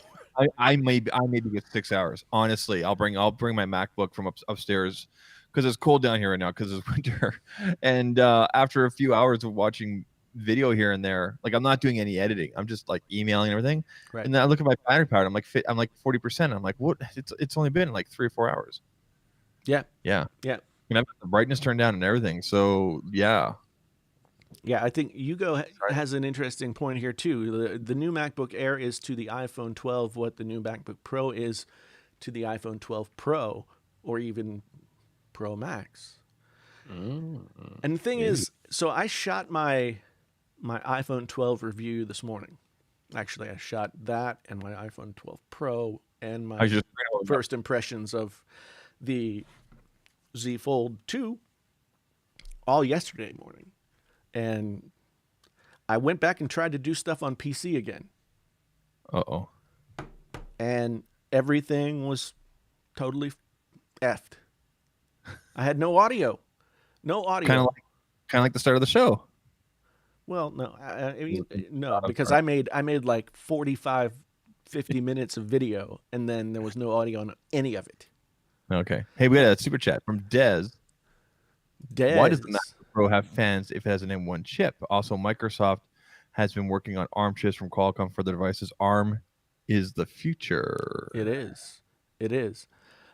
I maybe get 6 hours. Honestly, I'll bring my MacBook from upstairs because it's cold down here right now because it's winter. And after a few hours of watching video here and there, like I'm not doing any editing. I'm just like emailing and everything. Right. And then I look at my battery power. I'm like 40%. I'm like, what? It's only been like 3 or 4 hours. Yeah. Yeah. Yeah. And I've got the brightness turned down and everything. So yeah. Yeah, I think Hugo has an interesting point here too. The new MacBook Air is to the iPhone 12 what the new MacBook Pro is to the iPhone 12 Pro or even Pro Max. And the thing is, so I shot my iPhone 12 review this morning. Actually, I shot that and my iPhone 12 Pro and my first impressions of the Z Fold 2 all yesterday morning. And I went back and tried to do stuff on PC again. Uh-oh. And everything was totally effed. I had no audio. No audio. Kind of like the start of the show. Well, no. I mean, no, because I made like 45, 50 minutes of video, and then there was no audio on any of it. Okay. Hey, we had a super chat from Dez. Why does the MacBook Pro have fans if it has an M1 chip? Also, Microsoft has been working on ARM chips from Qualcomm for the devices. ARM is the future. It is. It is.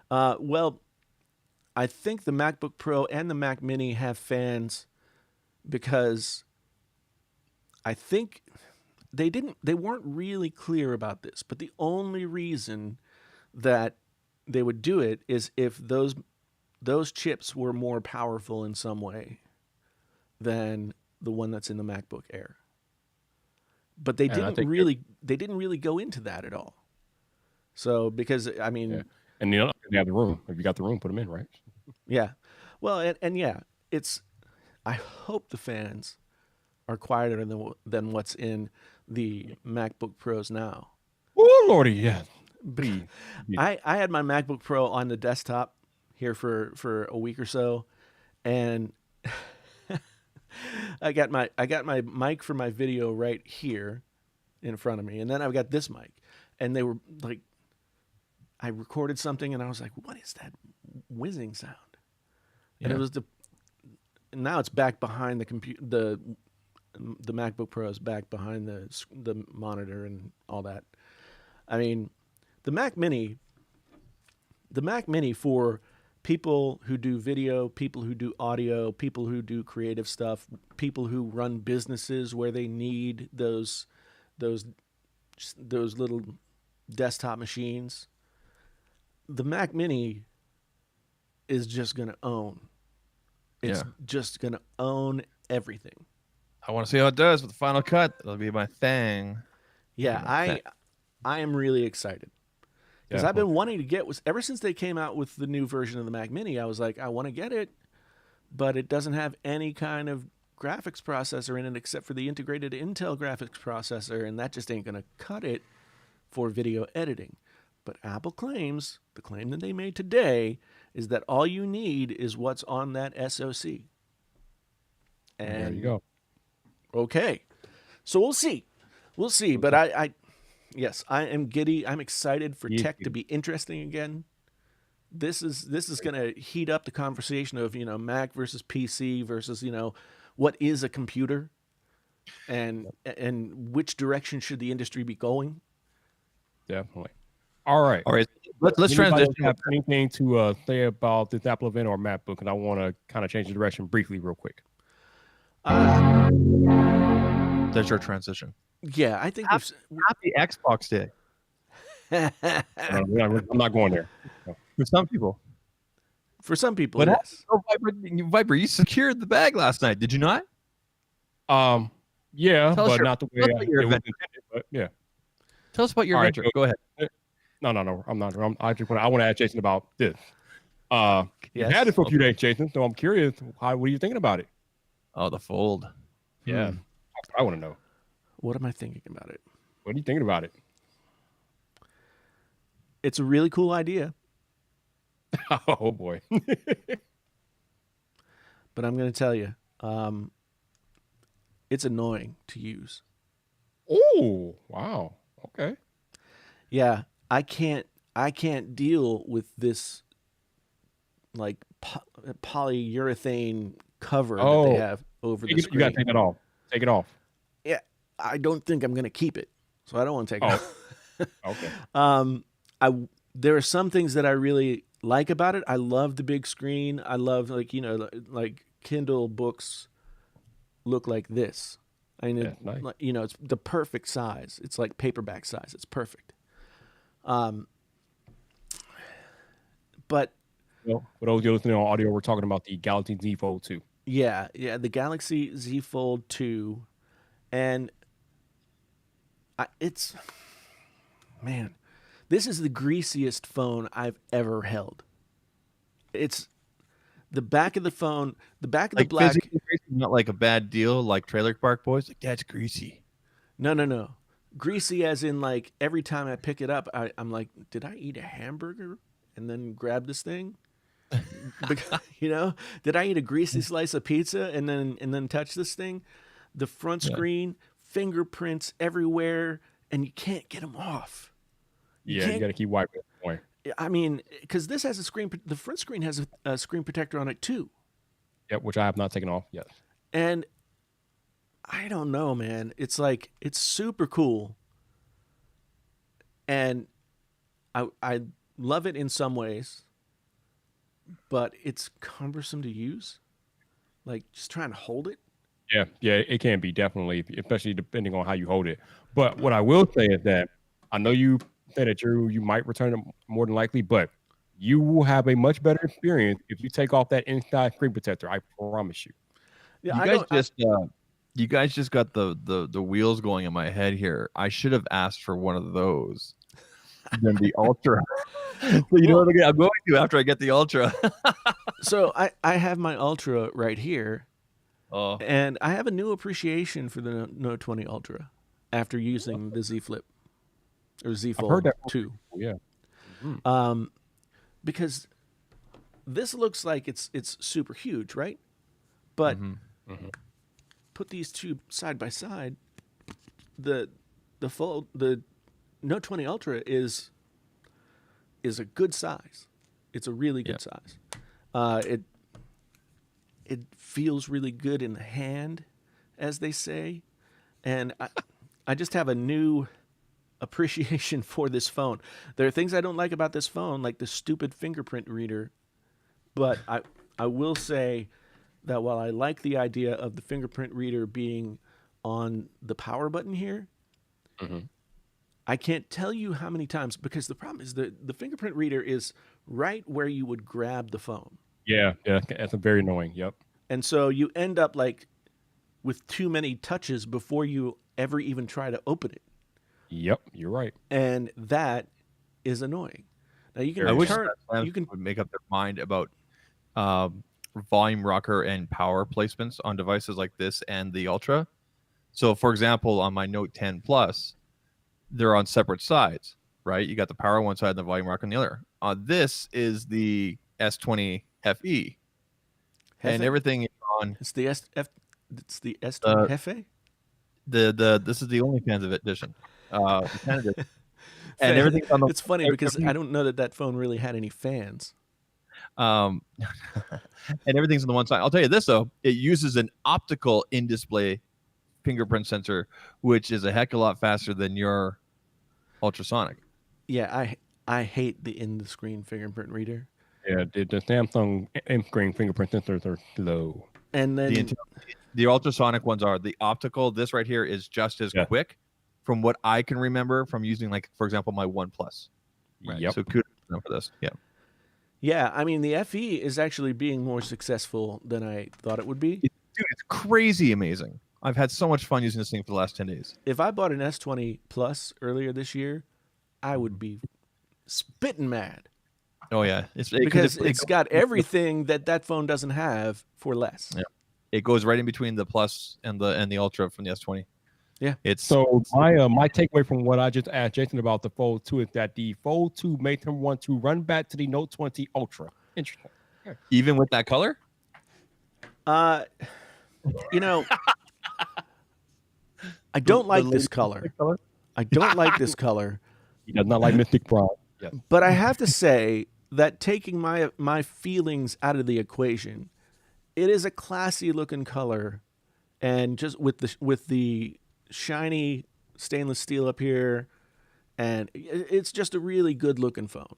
Well, I think the MacBook Pro and the Mac Mini have fans because I think they weren't really clear about this, but the only reason that they would do it is if those chips were more powerful in some way than the one that's in the MacBook Air. But they didn't really go into that at all. So because I mean, yeah. And they have the room. If you got the room, put them in, right? Yeah. Well, and yeah, I hope the fans are quieter than what's in the MacBook Pros now. Oh Lordy, yeah. I had my MacBook Pro on the desktop here for a week or so, and I got my mic for my video right here in front of me, and then I've got this mic, and they were like, I recorded something, and I was like, what is that whizzing sound? And it was now it's back behind the computer. The MacBook Pro is back behind the monitor and all that. I mean, the Mac Mini for people who do video, people who do audio, people who do creative stuff, people who run businesses where they need those little desktop machines. The Mac Mini is just going to own. It's just going to own everything. I want to see how it does with the Final Cut. That'll be my thing. Yeah, I am really excited. Because I've been wanting to get, ever since they came out with the new version of the Mac Mini, I was like, I want to get it, but it doesn't have any kind of graphics processor in it except for the integrated Intel graphics processor, and that just ain't going to cut it for video editing. But Apple claims, the claim that they made today, is that all you need is what's on that SoC. And there you go. Okay. So we'll see. We'll see. But yes, I am giddy. I'm excited for tech to be interesting again. This is going to heat up the conversation of, Mac versus PC versus, what is a computer and which direction should the industry be going? Definitely. All right. Let's transition. Have anything to say about this Apple event or MacBook? And I want to kind of change the direction briefly, real quick. There's your transition. Yeah, I think we've. Happy Xbox Day I'm not going there. for some people. For some people, But yes. oh, Viper, you secured the bag last night, did you not? Yeah, Tell us but your- not the way tell us what your it was event- intended. But yeah. Tell us about your All right, adventure. so- Go ahead. No, I'm not. I want to ask Jason about this. You've Yes? had it for a few days, Jason. So I'm curious. What are you thinking about it? Oh, the fold. Yeah, Hmm. I want to know. What am I thinking about it? What are you thinking about it? It's a really cool idea, Oh boy. but I'm going to tell you, it's annoying to use. Oh wow. Okay. Yeah, I can't deal with this like polyurethane cover that they have over the screen. You gotta take that off. Take it off. Yeah, I don't think I'm going to keep it, so I don't want to take it off. Okay. There are some things that I really like about it. I love the big screen. I love like Kindle books look like this. I mean, Yeah, nice. it's the perfect size. It's like paperback size. It's perfect. But Well, for those of you listening on audio, we're talking about the Galaxy Z Fold 2. yeah, the Galaxy Z Fold 2, and it's man, this is the greasiest phone I've ever held. It's the back of the phone, the back of the black. Physically greasy, not like a bad deal like Trailer Park Boys. Like, that's greasy. No. Greasy as in like every time I pick it up, I'm like, did I eat a hamburger and then grab this thing? Because, did I eat a greasy slice of pizza and then touch this thing? The front screen, fingerprints everywhere, and you can't get them off. You got to keep wiping it away. I mean, because this has the front screen has a screen protector on it too. Yep, which I have not taken off yet. And I don't know, man. It's like, it's super cool. And I love it in some ways, but it's cumbersome to use. Like, just trying to hold it. Yeah, it can be definitely, especially depending on how you hold it. But what I will say is that I know you say that you might return it more than likely, but you will have a much better experience if you take off that inside screen protector. I promise you. Yeah, You guys just got the wheels going in my head here. I should have asked for one of those than the Ultra. So know what I'm going to after I get the Ultra. So I have my Ultra right here. Oh. And I have a new appreciation for the Note 20 Ultra after using the Z Flip or Z Fold heard that 2. Yeah. Because this looks like it's super huge, right? But put these two side by side, the Note 20 Ultra is a good size. It's a really good size. It feels really good in the hand, as they say, and I just have a new appreciation for this phone. There are things I don't like about this phone, like the stupid fingerprint reader, but I will say that while I like the idea of the fingerprint reader being on the power button here, I can't tell you how many times, because the problem is the fingerprint reader is right where you would grab the phone. Yeah, that's very annoying. Yep. And so you end up like with too many touches before you ever even try to open it. Yep, you're right. And that is annoying. Now you can I wish turn, that you can would make up their mind about volume rocker and power placements on devices like this and the Ultra. So, for example, on my Note 10 Plus, they're on separate sides, right? You got the power on one side and the volume rocker on the other. This is the S20 FE, and everything is on. It's the S20 Hefe. This is the OnlyFans edition. And everything's on the. It's funny because I don't know that phone really had any fans. And everything's on the one side. I'll tell you this though, it uses an optical in-display fingerprint sensor, which is a heck of a lot faster than your ultrasonic. Yeah, I hate the in-the-screen fingerprint reader. Yeah, the Samsung in-screen fingerprint sensors are slow. And then The ultrasonic ones are the optical. This right here is just as quick, from what I can remember from using, like, for example, my OnePlus. Right. Yep. So kudos to them for this. Yeah. yeah, I mean the FE is actually being more successful than I thought it would be. Dude, it's crazy amazing. I've had so much fun using this thing for the last 10 days. If I bought an S20 Plus earlier this year, I would be spitting mad Oh yeah, because it's got everything that phone doesn't have for less. Yeah. It goes right in between the Plus and the Ultra from the S20. Yeah. It's So my takeaway from what I just asked Jason about the Fold 2 is that the Fold 2 made him want to run back to the Note 20 Ultra. Interesting. even with that color. You know, I don't like this color. I don't like this color. He does not like Mystic Brown. Yes. But I have to say that taking my feelings out of the equation, it is a classy looking color, and just with the shiny stainless steel up here, and it's just a really good looking phone.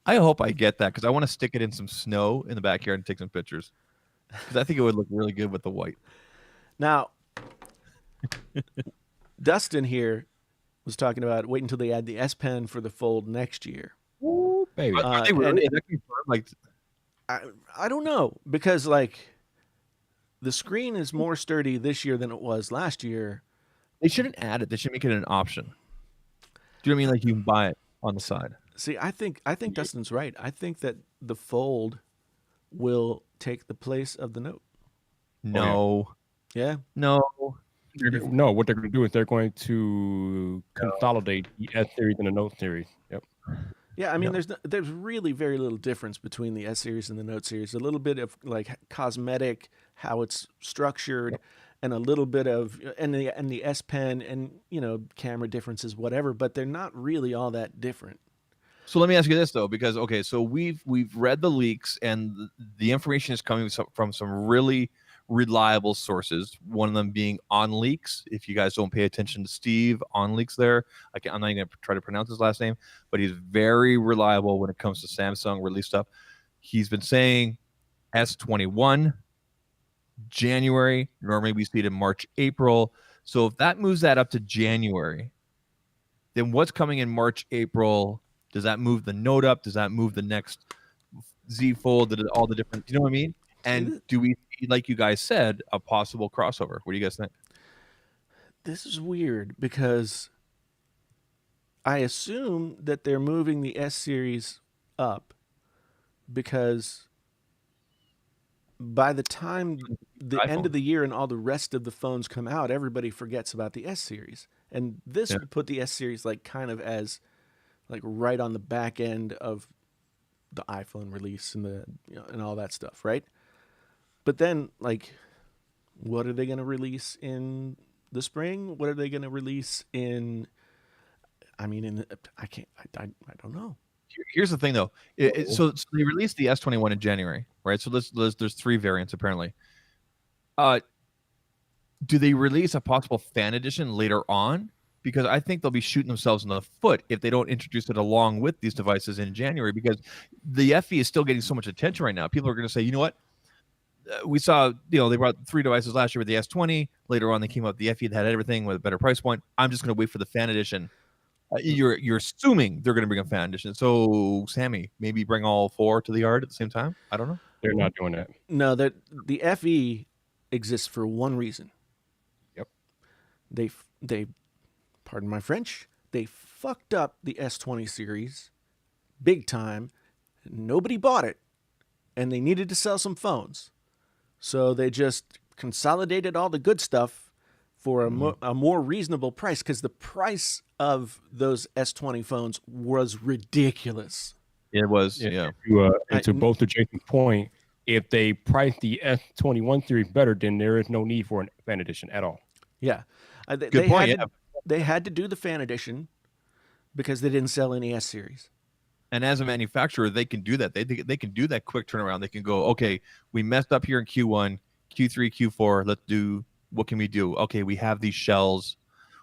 I hope I get that because I want to stick it in some snow in the backyard and take some pictures. Because I think it would look really good with the white. Now, Dustin here was talking about wait until they add the S Pen for the Fold next year. Ooh, baby. Are they really? Is that confirmed? Like, I don't know, because like the screen is more sturdy this year than it was last year. they shouldn't add it. They should make it an option. Do you know what I mean? Like you can buy it on the side. See, I think Dustin's right. I think that the Fold will take the place of the Note. No, Yeah. no. No, what they're going to do is they're going to consolidate the S series and the Note series. Yep. Yeah, I mean, there's really very little difference between the S series and the Note series. A little bit of like cosmetic, how it's structured, and a little bit of and the S Pen and camera differences, whatever. But they're not really all that different. So let me ask you this though, because so we've read the leaks and the information is coming from some really reliable sources. One of them being On Leaks. If you guys don't pay attention to Steve On Leaks, I'm not even gonna try to pronounce his last name, but he's very reliable when it comes to Samsung release stuff. He's been saying S21 January. Normally we see it in March, April. So if that moves that up to January, then what's coming in March, April? Does that move the Note up? Does that move the next Z Fold? All the different, you know what I mean? And do we see, like you guys said, a possible crossover? What do you guys think? This is weird because I assume that they're moving the S series up because by the time the end of the year and all the rest of the phones come out, everybody forgets about the S series. And this would put the S series like kind of as like right on the back end of the iPhone release and and all that stuff, right? But then, like, what are they going to release in the spring? What are they going to release in? I mean, I don't know. Here's the thing, though. So they released the S21 in January, right? So there's 3 variants apparently. Do they release a possible fan edition later on? Because I think they'll be shooting themselves in the foot if they don't introduce it along with these devices in January. Because the FE is still getting so much attention right now. People are going to say, you know what? We saw, they brought 3 devices last year with the S20. Later on, they came up with the FE that had everything with a better price point. I'm just going to wait for the fan edition. You're assuming they're going to bring a fan edition. So, Sammy, maybe bring all 4 to the yard at the same time? I don't know. They're not doing that. No, the FE exists for one reason. Yep. They, pardon my French, they fucked up the S20 series big time. Nobody bought it, and they needed to sell some phones. So they just consolidated all the good stuff for a more reasonable price, because the price of those S20 phones was ridiculous. It was, yeah. To both to Jason's point, if they price the S21 series better, then there is no need for a fan edition at all. Yeah. Good point, They had to do the fan edition because they didn't sell any S series. And as a manufacturer, they can do that. They can do that quick turnaround. They can go, okay, we messed up here in Q1, Q3, Q4. Let's do, what can we do? Okay, we have these shells.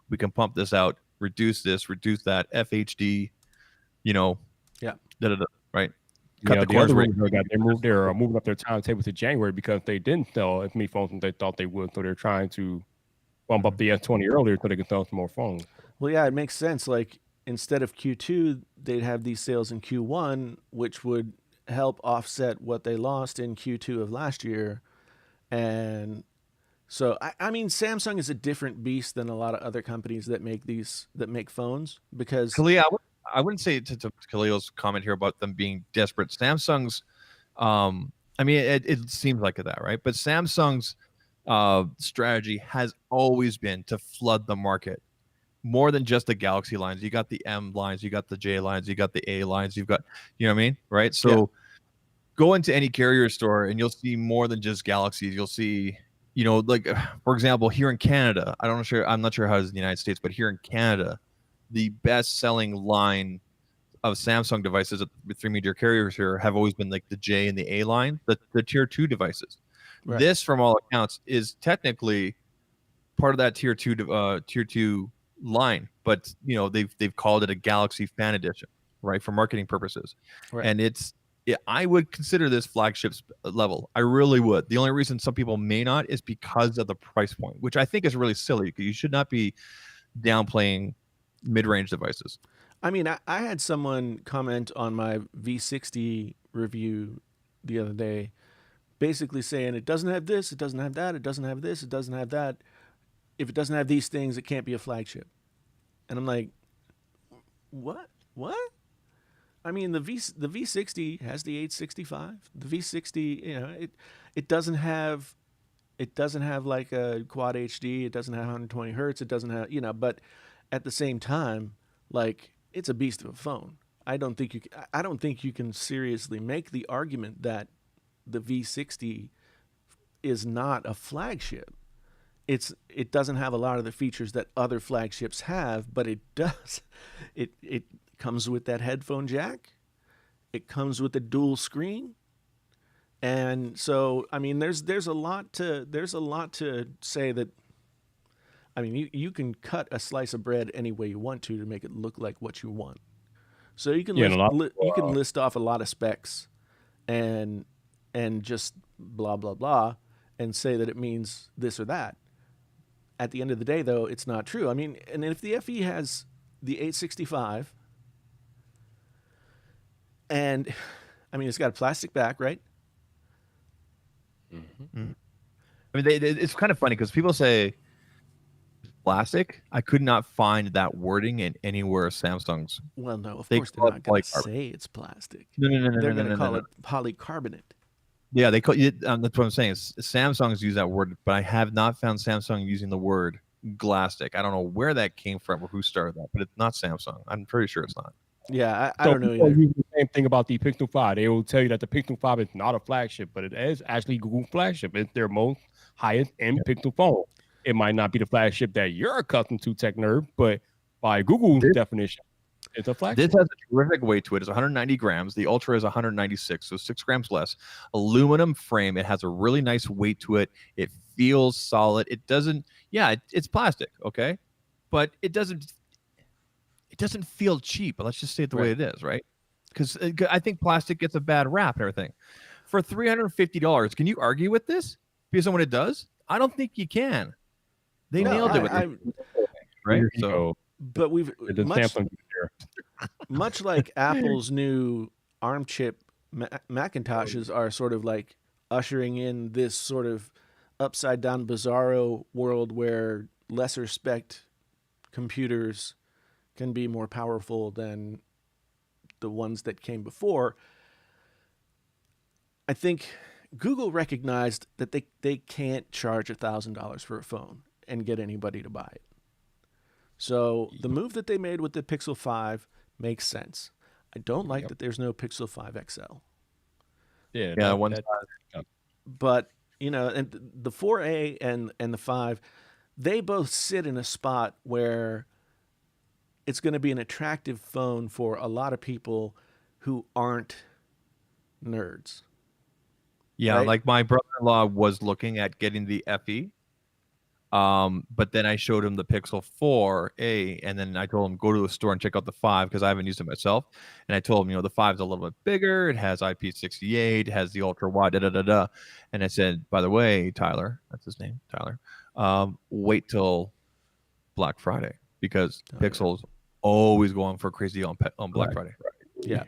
We can pump this out, reduce this, reduce that, FHD, Yeah. Right? cut the the corners other right. rumors are that they're moving up their timetable to January because they didn't sell as many phones as they thought they would. So they're trying to bump up the S20 earlier so they can sell some more phones. Well, yeah, it makes sense. Like instead of Q2, they'd have these sales in Q1, which would help offset what they lost in Q2 of last year. And so, I mean, Samsung is a different beast than a lot of other companies that make phones because Khalil, I wouldn't say to Khalil's comment here about them being desperate. Samsung's, I mean, it seems like that, right? But Samsung's strategy has always been to flood the market more than just the Galaxy lines. You got the M lines, you got the J lines, you got the A lines, you've got, you know what I mean, right? So go into any carrier store and you'll see more than just Galaxies. You'll see, you know, like for example, here in Canada, I'm not sure how it is in the United States, but here in Canada, the best-selling line of Samsung devices at the three major carriers here have always been like the J and the A line, the tier 2 devices. Right. This, from all accounts, is technically part of that tier 2 line, but you know they've called it a Galaxy Fan Edition, right, for marketing purposes. Right. And I would consider this flagship level. I really would. The only reason some people may not is because of the price point, which I think is really silly because you should not be downplaying mid-range devices. I mean, I had someone comment on my V60 review the other day, basically saying it doesn't have this, it doesn't have that, it doesn't have this, it doesn't have that. If it doesn't have these things, it can't be a flagship. And I'm like, what? I mean, the V60 has the 865. The V60, you know, it doesn't have like a quad HD. It doesn't have 120 hertz. It doesn't have, you know, but at the same time, like it's a beast of a phone. I don't think you can seriously make the argument that the V60 is not a flagship. It doesn't have a lot of the features that other flagships have, but it does. It comes with that headphone jack. It comes with a dual screen. And so, I mean, there's a lot to say that. I mean, you can cut a slice of bread any way you want to make it look like what you want. So you can list off a lot of specs, and just blah blah blah, and say that it means this or that. At the end of the day, though, it's not true. I mean, and if the FE has the 865, and I mean, it's got a plastic back, right? Mm-hmm. I mean, it's kind of funny because people say plastic. I could not find that wording in anywhere Samsung's. Well, no, of course they're not going to say it's plastic. No. They're going to call it polycarbonate. Yeah, they call it. That's what I'm saying. Samsung's use that word, but I have not found Samsung using the word glastic. I don't know where that came from or who started that, but it's not Samsung. I'm pretty sure it's not. Yeah, I don't know either. The same thing about the Pixel 5. They will tell you that the Pixel 5 is not a flagship, but it is actually Google's flagship. It's their most highest end Pixel phone. It might not be the flagship that you're accustomed to, tech nerd, but by Google's definition, it's a flagship. This has a terrific weight to it. It's 190 grams. The Ultra is 196, so 6 grams less. Aluminum frame. It has a really nice weight to it. It feels solid. It doesn't. Yeah, it's plastic, okay, but it doesn't feel cheap. Let's just say it the way it is, right? Because I think plastic gets a bad rap and everything. For $350, can you argue with this based on what it does? I don't think you can. They nailed it with right? So, but much like Apple's new ARM chip Macintoshes are sort of like ushering in this sort of upside down bizarro world where lesser spec computers can be more powerful than the ones that came before. I think Google recognized that they can't charge $1,000 for a phone and get anybody to buy it. So the move that they made with the Pixel 5 makes sense. I don't like that there's no Pixel 5 XL. Yeah, but you know, and the 4A and the 5, they both sit in a spot where it's going to be an attractive phone for a lot of people who aren't nerds. Yeah, right? Like my brother-in-law was looking at getting the FE. But then I showed him the Pixel 4a, and then I told him go to the store and check out the 5 because I haven't used it myself. And I told him, the 5 is a little bit bigger. It has IP68, it has the ultra wide, da da da da. And I said, by the way, Tyler, that's his name, Tyler. Wait till Black Friday because Pixel's always going for crazy on Black Friday. Yeah.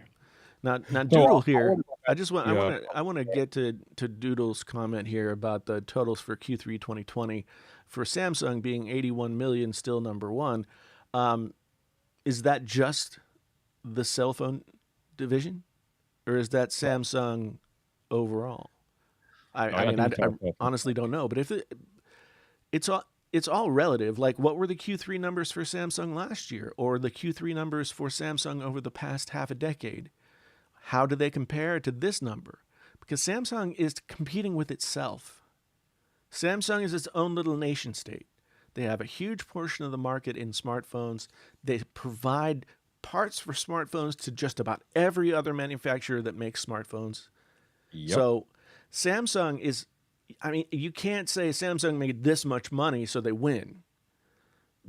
Now So Doodle I here. wanna go I back- just want yeah. I want to get to Doodle's comment here about the totals for Q3 2020 for Samsung being 81 million, still number one. Is that just the cell phone division, or is that Samsung overall? I mean, think it's I all cell phone. honestly don't know, but if it's all relative. Like, what were the Q3 numbers for Samsung last year, or the Q3 numbers for Samsung over the past half a decade? How do they compare to this number? Because Samsung is competing with itself. Samsung is its own little nation state. They have a huge portion of the market in smartphones. They provide parts for smartphones to just about every other manufacturer that makes smartphones. Yep. So Samsung is, I mean, you can't say Samsung made this much money so they win.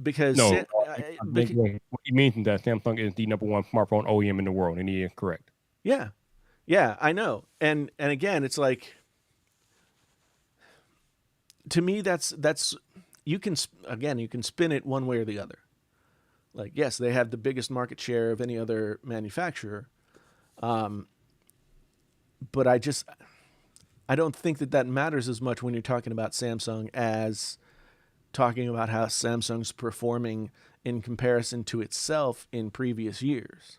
Because No, Sa- beca- what he means is that Samsung is the number one smartphone OEM in the world, and he is correct. yeah, yeah, I know. And again, it's like, to me, that's you can spin it one way or the other. Like, yes, they have the biggest market share of any other manufacturer, but I don't think that matters as much when you're talking about Samsung as talking about how Samsung's performing in comparison to itself in previous years.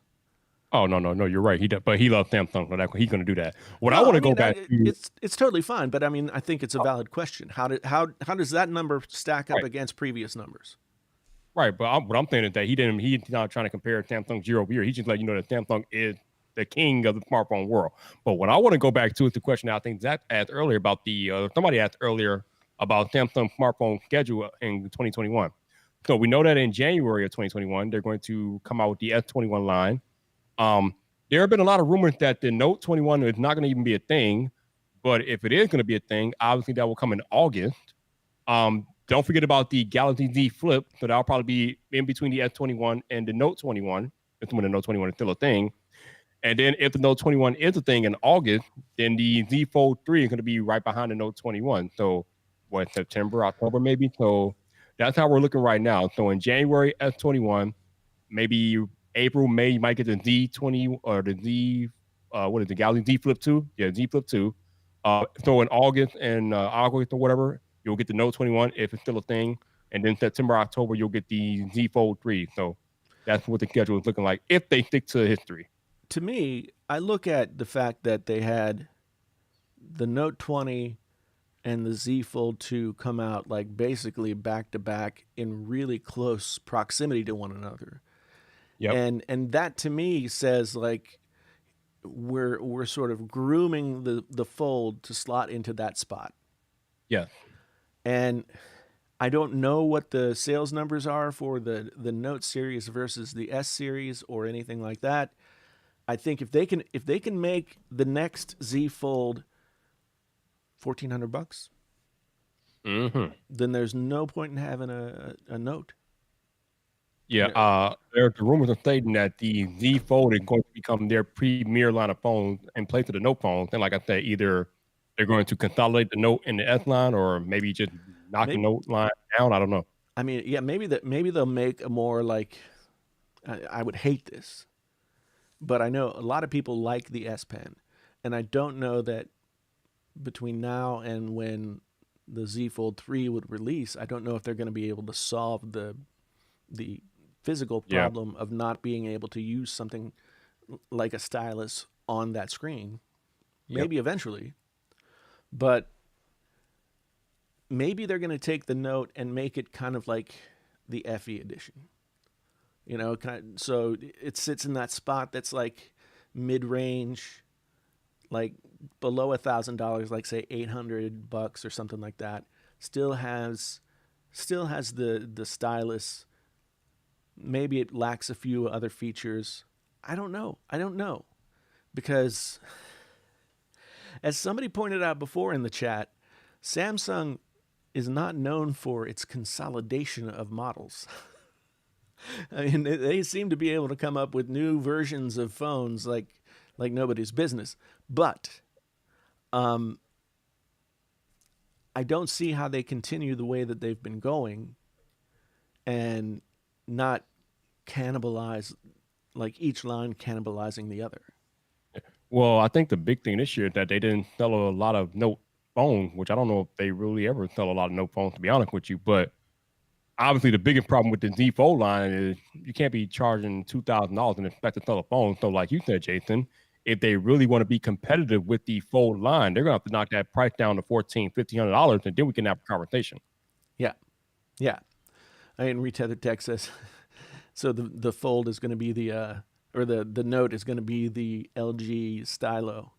Oh no, you're right. But he loves Samsung, so he's going to do that. What I No, want to I go mean, back to, it's totally fine, but I mean, I think it's a valid question. How does that number stack up Right. against previous numbers? right? But what I'm saying is that he's not trying to compare Samsung year over year. He's just letting you know that Samsung is the king of the smartphone world. But what I want to go back to is the question I think Zach asked earlier about somebody asked earlier about Samsung smartphone schedule in 2021. So we know that in January of 2021 they're going to come out with the S21 line. There have been a lot of rumors that the Note 21 is not going to even be a thing, but if it is going to be a thing, obviously that will come in August. Don't forget about the Galaxy Z Flip, so that'll probably be in between the S21 and the Note 21. That's when the Note 21 is still a thing. And then if the Note 21 is a thing in August, then the Z Fold 3 is going to be right behind the Note 21. So what, September, October maybe? So that's how we're looking right now. So in January, S21, maybe April, May, you might get the Z20 or the what is the Galaxy Z Flip 2? Yeah, Z Flip 2. So in August and August or whatever, you'll get the Note 21 if it's still a thing. And then September, October, you'll get the Z Fold 3. So that's what the schedule is looking like if they stick to history. To me, I look at the fact that they had the Note 20 and the Z Fold 2 come out like basically back to back in really close proximity to one another. Yep. And that to me says like we're sort of grooming the Fold to slot into that spot. Yeah. And I don't know what the sales numbers are for the Note series versus the S series or anything like that. I think if they can make the next Z Fold $1,400, Mm-hmm. then there's no point in having a Note. Yeah. There's the rumors are stating that the Z Fold is going to become their premier line of phones in place of the Note phones. And like I said, either they're going to consolidate the Note in the S line or maybe just knock the Note line down. I don't know. I mean, yeah, maybe they'll make a more like I would hate this, but I know a lot of people like the S Pen, and I don't know that between now and when the Z Fold 3 would release, I don't know if they're going to be able to solve the physical problem of not being able to use something like a stylus on that screen. Maybe eventually, but maybe they're going to take the Note and make it kind of like the FE edition. You know, so it sits in that spot that's like mid-range, like below $1,000, like say $800 or something like that. Still has the stylus. Maybe it lacks a few other features. I don't know, because as somebody pointed out before in the chat, Samsung is not known for its consolidation of models. I mean, they seem to be able to come up with new versions of phones like nobody's business. But I don't see how they continue the way that they've been going and not cannibalize, like each line cannibalizing the other. Well, I think the big thing this year is that they didn't sell a lot of Note phones, which I don't know if they really ever sell a lot of Note phones, to be honest with you. But obviously, the biggest problem with the Z Fold line is you can't be charging $2,000 and expect to sell a phone. So, like you said, Jason, if they really want to be competitive with the Fold line, they're going to have to knock that price down to $1,400, $1,500, and then we can have a conversation. Yeah. Yeah. I mean, Retethered Tech says, so the Fold is going to be or the Note is going to be the LG Stylo.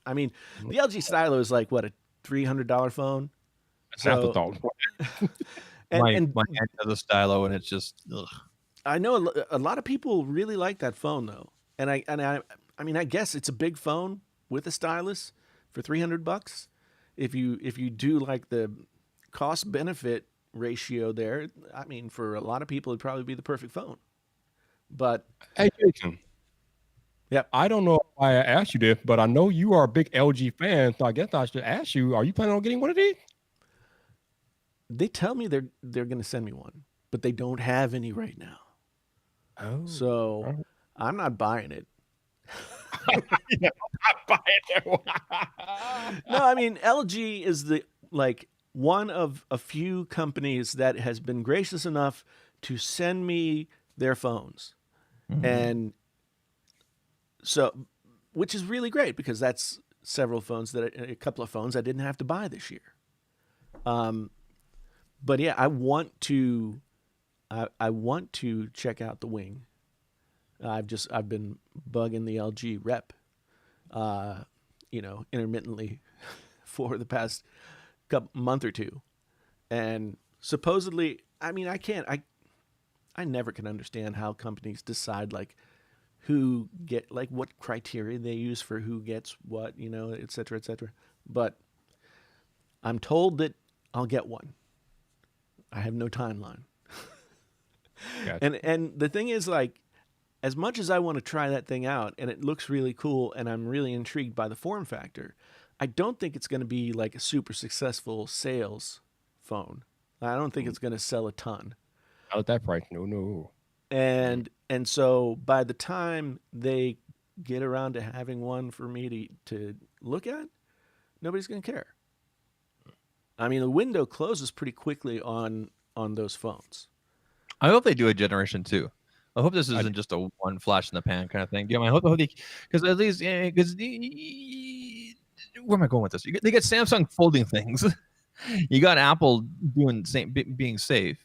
I mean, the LG Stylo is like, what, a $300 phone? That's an afterthought. My and hand has a stylo, and it's just ugh. I know a lot of people really like that phone though, and I mean, I guess it's a big phone with a stylus for $300. If you do like the cost benefit ratio there, I mean, for a lot of people, it'd probably be the perfect phone. But Hey, Jason. Yep. I don't know why I asked you this, but I know you are a big LG fan, so I guess I should ask you: are you planning on getting one of these? they tell me they're going to send me one, but they don't have any right now. Oh, So I'm not buying it. yeah, I'm buying that one. No, I mean, LG is one of a few companies that has been gracious enough to send me their phones. And so, which is really great because that's a couple of phones I didn't have to buy this year. But yeah, I want to check out the Wing. I've been bugging the LG rep, intermittently for the past month or two, and supposedly, I mean, I never can understand how companies decide who get what criteria they use for who gets what, et cetera, et cetera. But I'm told that I'll get one. I have no timeline. Gotcha. And the thing is, as much as I want to try that thing out and it looks really cool and I'm really intrigued by the form factor, I don't think it's going to be like a super successful sales phone. I don't think it's going to sell a ton. Not at that price. No. And so by the time they get around to having one for me to look at, nobody's going to care. I mean, the window closes pretty quickly on those phones. I hope they do a generation 2. I hope this isn't just a one flash in the pan kind of thing. Yeah, I hope they, because at least because where am I going with this? They get Samsung folding things. You got Apple being safe,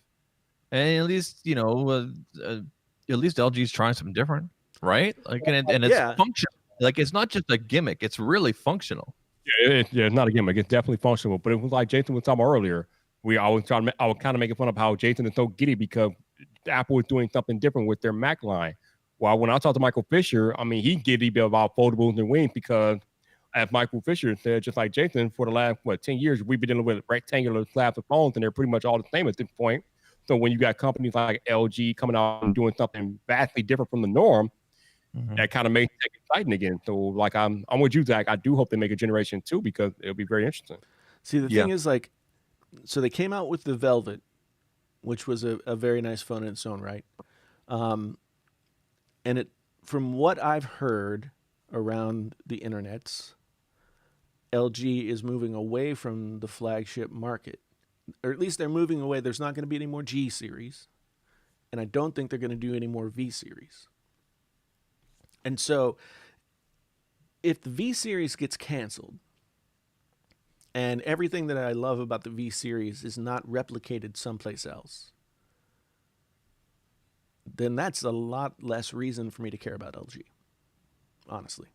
and at least at least LG's trying something different, right? And it's functional. It's not just a gimmick; it's really functional. Yeah, it's not a gimmick. It's definitely functional. But it was like Jason was talking about earlier. I was kind of making fun of how Jason is so giddy because Apple is doing something different with their Mac line. Well, when I talked to Michael Fisher, I mean, he giddy about foldables and wings because, as Michael Fisher said, just like Jason, for the last 10 years, we've been dealing with rectangular slabs of phones, and they're pretty much all the same at this point. So when you got companies like LG coming out and doing something vastly different from the norm, that kind of makes it exciting again. So I'm with you, Zach. I do hope they make a generation 2 because it'll be very interesting. See, the thing is so they came out with the Velvet, which was a very nice phone in its own right. And it, from what I've heard around the internets, LG is moving away from the flagship market. Or at least they're moving away. There's not going to be any more G series. And I don't think they're going to do any more V series. And so if the V series gets canceled, and everything that I love about the V series is not replicated someplace else, then that's a lot less reason for me to care about LG, honestly.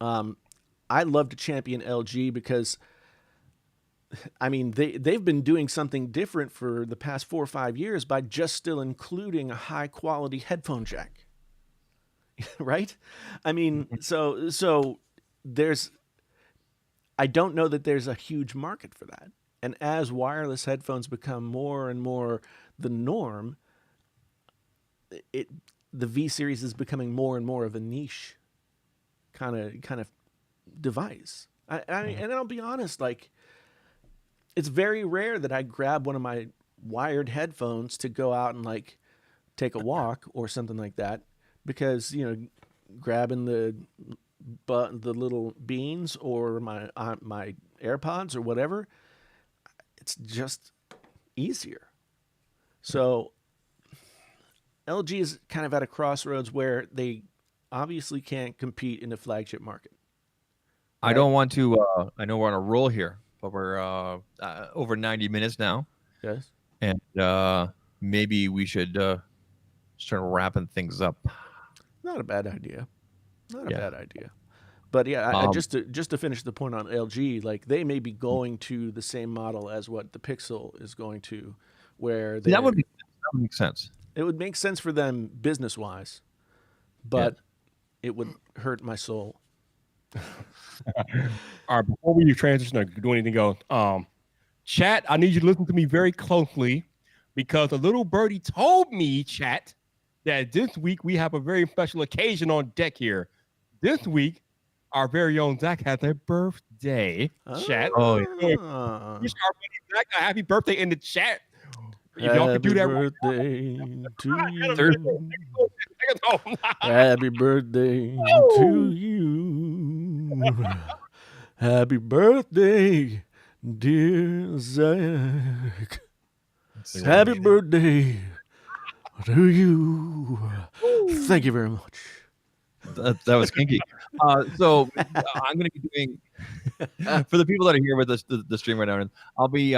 I love to champion LG because, I mean, they've been doing something different for the past 4 or 5 years by just still including a high-quality headphone jack, right? I mean, so there's... I don't know that there's a huge market for that. And as wireless headphones become more and more the norm, it the V series is becoming more and more of a niche kind of device. And I'll be honest, like it's very rare that I grab one of my wired headphones to go out and like take a walk or something like that, because grabbing the little beans or my AirPods or whatever, it's just easier. So LG is kind of at a crossroads where they obviously can't compete in the flagship market. I don't want to. I know we're on a roll here, but we're over 90 minutes now, Yes. and maybe we should start wrapping things up. Not a bad idea. Not a Yeah. bad idea. But yeah, Um, just to finish the point on LG, like they may be going to the same model as what the Pixel is going to, where that would make sense. it would make sense for them business wise, but it would hurt my soul. All right, before we transition or do anything else, chat, I need you to listen to me very closely because a little birdie told me, chat, that this week we have a very special occasion on deck here. This week, our very own Zach has a birthday. Chat. Oh, Ah. Wish our buddy Zach a happy birthday in the chat. If y'all could do that right birthday to now. you. Happy birthday to you. Happy birthday, dear Zach. Happy birthday to you. Thank you very much. That was kinky. So I'm going to be doing for the people that are here with us the stream right now. And I'll be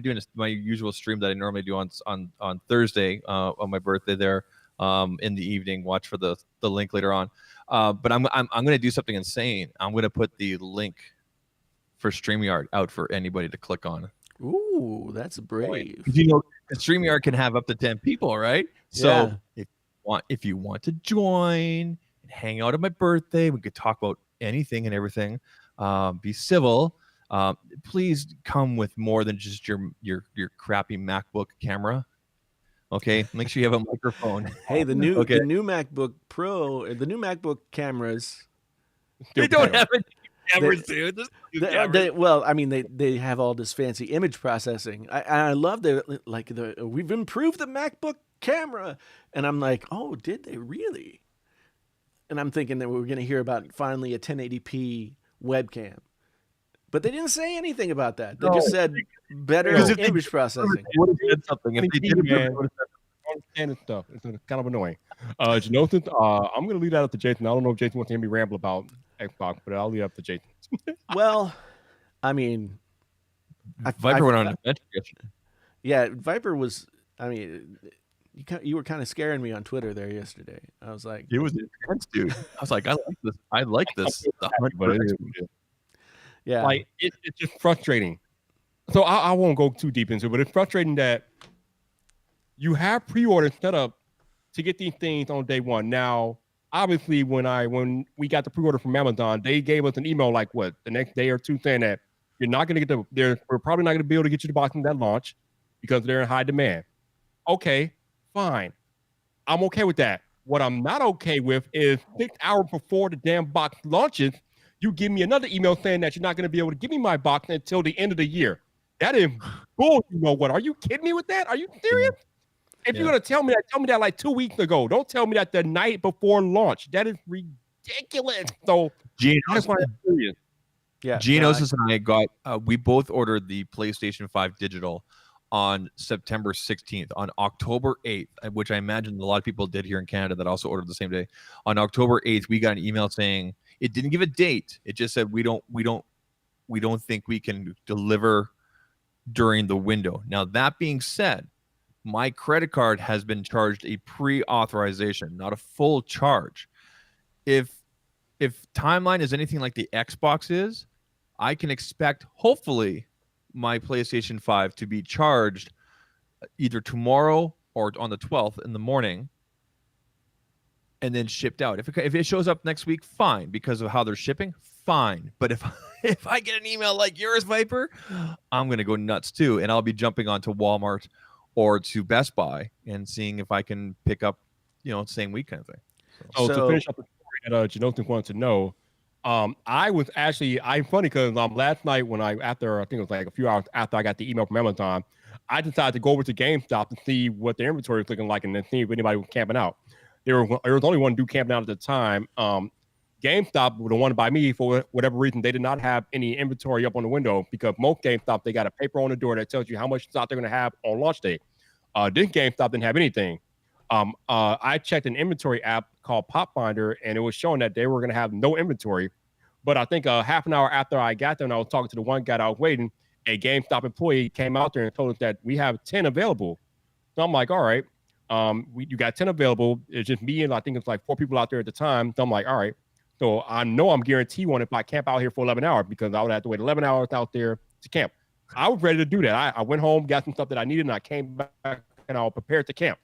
doing my usual stream that I normally do on Thursday on my birthday there in the evening. Watch for the link later on. But I'm going to do something insane. I'm going to put the link for StreamYard out for anybody to click on. Ooh, that's brave. StreamYard can have up to 10 people, right? So if you want to join, hang out at my birthday, we could talk about anything and everything. Be civil. Please come with more than just your crappy MacBook camera. Okay, make sure you have a microphone. Hey, the new MacBook Pro, the new MacBook cameras. They don't have any cameras, They- dude. well, I mean, they have all this fancy image processing. I love we've improved the MacBook camera, and I'm like, oh, did they really? And I'm thinking that we were going to hear about finally a 1080p webcam, but they didn't say anything about that. They just said better image processing. Would have said something if they didn't. Man. Understanding stuff. It's kind of annoying. Janosis, I'm going to leave that up to Jason. I don't know if Jason wants to hear me ramble about Xbox, but I'll leave it up to Jason. Well, I mean, Viper went on an adventure yesterday. Yeah, Viper was. I mean, you were kind of scaring me on Twitter there yesterday. I was like, It was intense, dude. I was like, I like this. I like this. But it is. yeah, Like it's just frustrating. So I won't go too deep into it, but it's frustrating that you have pre-orders set up to get these things on day one. Now, obviously, when we got the pre-order from Amazon, they gave us an email like the next day or two saying that you're not going to get we're probably not going to be able to get you the box in that launch because they're in high demand. Okay, fine. I'm okay with that. What I'm not okay with is 6 hours before the damn box launches, you give me another email saying that you're not going to be able to give me my box until the end of the year. That is bull. You know what? Are you kidding me with that? Are you serious? If you're going to tell me that like 2 weeks ago. Don't tell me that the night before launch. That is ridiculous. So that's why I'm serious. yeah. Geonosis and I got, we both ordered the PlayStation 5 digital on September 16th. On October 8th, which I imagine a lot of people did here in Canada that also ordered the same day. On October 8th, we got an email saying it didn't give a date. It just said we don't think we can deliver during the window. Now, that being said, my credit card has been charged a pre-authorization, not a full charge. If timeline is anything like the Xbox is, I can expect, hopefully, my PlayStation 5 to be charged either tomorrow or on the 12th in the morning. and then shipped out. If it shows up next week, fine, because of how they're shipping, fine. But if if I get an email like yours, Viper, I'm gonna go nuts too, and I'll be jumping onto Walmart or to Best Buy and seeing if I can pick up, same week kind of thing. So to finish up the story that Jonathan wanted to know, I was actually I'm funny because last night when after I think it was like a few hours after I got the email from Amazon, I decided to go over to GameStop to see what their inventory was looking like and then see if anybody was camping out. There was only one dude camping out at the time. GameStop, the one by me, for whatever reason, they did not have any inventory up on the window because most GameStop, they got a paper on the door that tells you how much stock they're going to have on launch day. This GameStop didn't have anything. I checked an inventory app called Pop Finder, and it was showing that they were going to have no inventory. But I think half an hour after I got there and I was talking to the one guy that I was waiting, a GameStop employee came out there and told us that we have 10 available. So I'm like, all right, you got 10 available. It's just me and I think it's like 4 people out there at the time. So I'm like, all right. So I know I'm guaranteed one if I camp out here for 11 hours because I would have to wait 11 hours out there to camp. I was ready to do that. I went home, got some stuff that I needed, and I came back and I was prepared to camp.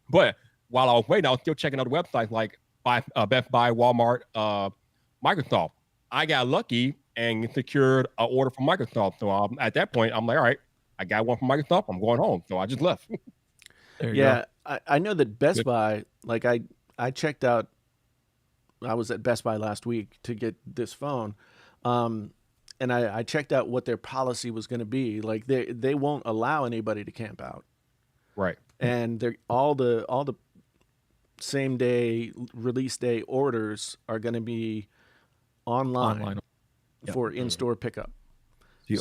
But while I was waiting, I was still checking other websites like Best Buy, Walmart, Microsoft. I got lucky and secured an order from Microsoft. So at that point, I'm like, all right, I got one from Microsoft. I'm going home. So I just left. Yeah, I know that Best Buy, like I checked out, I was at Best Buy last week to get this phone. And I checked out what their policy was going to be. Like they won't allow anybody to camp out. Right. And they're all the same day release day orders are going to be online. For in-store pickup.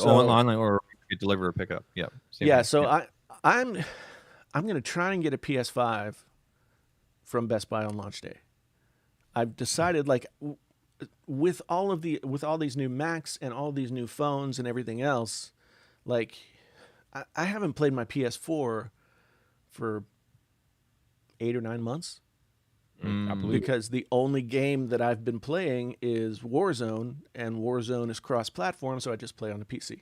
Online or you deliver or pick up. Yeah. Yeah. So I'm going to try and get a PS5 from Best Buy on launch day. I've decided, like, with all these new Macs and all these new phones and everything else, like, I haven't played my PS4 for 8 or 9 months. I believe Because the only game that I've been playing is Warzone, and Warzone is cross-platform, so I just play on the PC,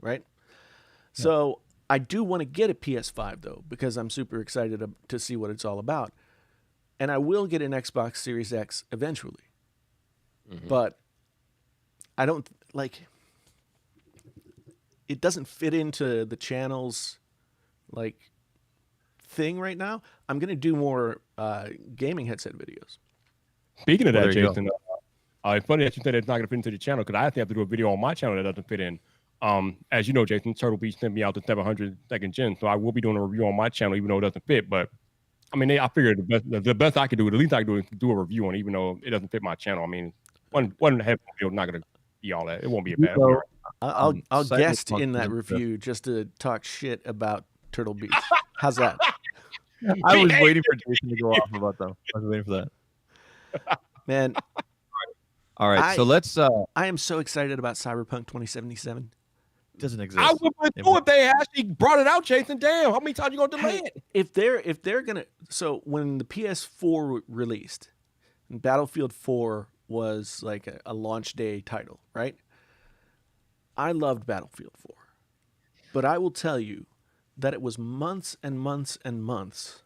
right? Yeah. So I do want to get a PS5, though, because I'm super excited to see what it's all about. And I will get an Xbox Series X eventually. Mm-hmm. But I don't, like, it doesn't fit into the channel's, like, thing right now. I'm going to do more gaming headset videos. Speaking of that, Jason, it's funny that you said it's not going to fit into the channel because I have to do a video on my channel that doesn't fit in. As you know, Jason, Turtle Beach sent me out the 700-second gen, so I will be doing a review on my channel even though it doesn't fit. But I mean, I figured the best I could do, the least I could do is do a review on it, even though it doesn't fit my channel. I mean, one head video not going to be all that. It won't be a bad video. I'll guest in that review just to talk shit about Turtle Beach. How's that? I was waiting for Jason to go off about that. I was waiting for that. Man. All right, so let's. I am so excited about Cyberpunk 2077. It doesn't exist. I would do if they actually brought it out, Jason. Damn, how many times you gonna delay it? If they're gonna, so when the PS4 released, and Battlefield 4 was like a launch day title, right? I loved Battlefield 4, but I will tell you that it was months and months and months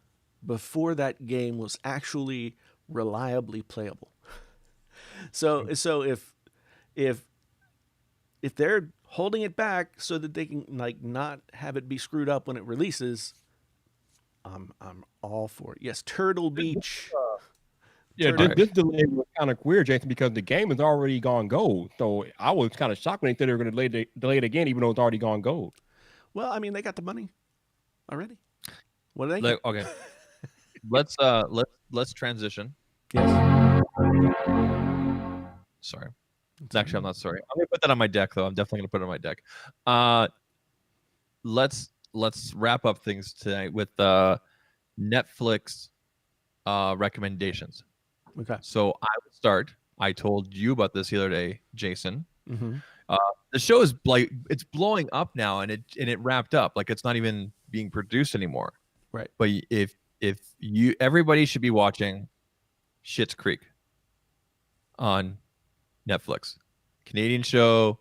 before that game was actually reliably playable. So if they're holding it back so that they can like not have it be screwed up when it releases, I'm all for it. Yes, Turtle Beach. This delay was kind of weird, Jason, because the game has already gone gold. So I was kind of shocked when they said they were going to delay it again, even though it's already gone gold. Well, I mean, they got the money already. What are they? Okay, let's transition. Yes. Sorry. Actually, I'm not sorry. I'm gonna put that on my deck, though. I'm definitely gonna put it on my deck. Let's wrap up things tonight with Netflix recommendations. Okay. So I would start. I told you about this the other day, Jason. Mm-hmm. The show is like it's blowing up now, and it wrapped up. Like it's not even being produced anymore. Right. But if everybody should be watching Schitt's Creek on Netflix. Canadian show.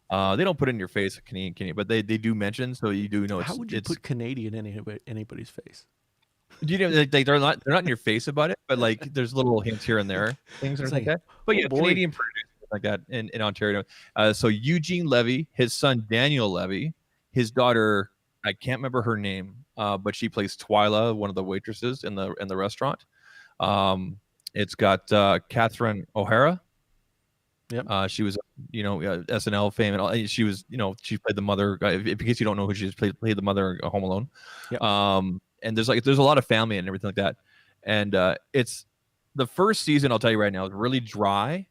They don't put it in your face, Canadian, but they do mention, so you do know. How would you put Canadian in anybody's face? You know, like they're not in your face about it, but like there's little hints here and there, things It's like like, that. But oh yeah, boy. Canadian producers like that in Ontario. So Eugene Levy, his son Daniel Levy, his daughter, I can't remember her name, but she plays Twyla, one of the waitresses in the restaurant. It's got Catherine O'Hara. Yep. She was, SNL fame, and all. She was, she played the mother. In case you don't know who she is, played the mother in Home Alone. Yep. And there's a lot of family and everything like that. And it's the first season. I'll tell you right now, it's really dry.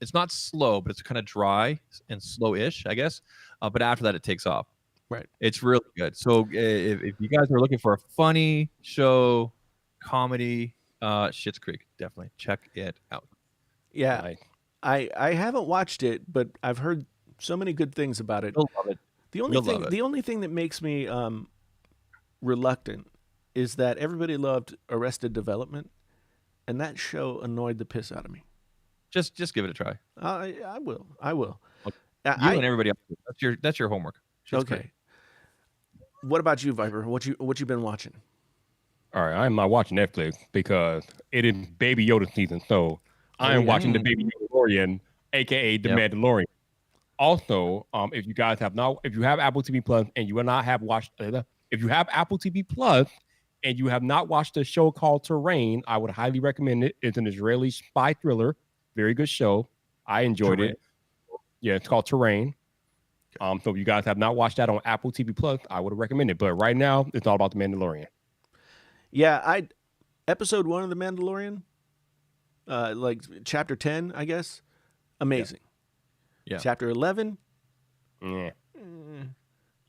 It's not slow, but it's kind of dry and slow-ish, I guess. But after that, it takes off. Right. It's really good. So if you guys are looking for a funny show, comedy, Schitt's Creek, definitely check it out. Yeah. Right. I haven't watched it, but I've heard so many good things about it. You'll love it. You'll love it. The only thing that makes me reluctant is that everybody loved Arrested Development, and that show annoyed the piss out of me. Just give it a try. I will. You and everybody else. That's your homework. Schitt's Okay. Creek. What about you, Viper? What you been watching? All right, I'm not watching Netflix because it is Baby Yoda season, so I am watching the Baby Mandalorian, aka the Yep. Mandalorian. Also, if you have Apple TV Plus and you will not have watched, if you have Apple TV Plus and you have not watched a show called Terrain, I would highly recommend it. It's an Israeli spy thriller, very good show. I enjoyed it. Yeah, it's called Terrain. So if you guys have not watched that on Apple TV Plus, I would recommend it. But right now, it's all about the Mandalorian. Yeah, episode 1 of The Mandalorian, like chapter 10, I guess, amazing. Yeah. Chapter 11. Yeah.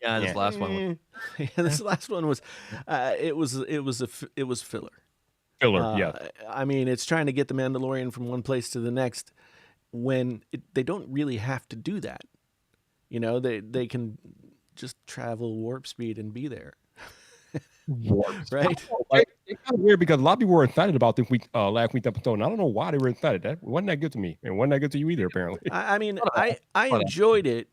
Yeah, this Yeah. last one. Yeah, this last one was, it was filler. Filler, yeah. I mean, it's trying to get the Mandalorian from one place to the next when they don't really have to do that. You know, they can just travel warp speed and be there. Right? It's kind of weird because a lot of people were excited about this week, last week's episode, and I don't know why they were excited. That wasn't that good to me, and wasn't that good to you either, apparently. I mean, I enjoyed it.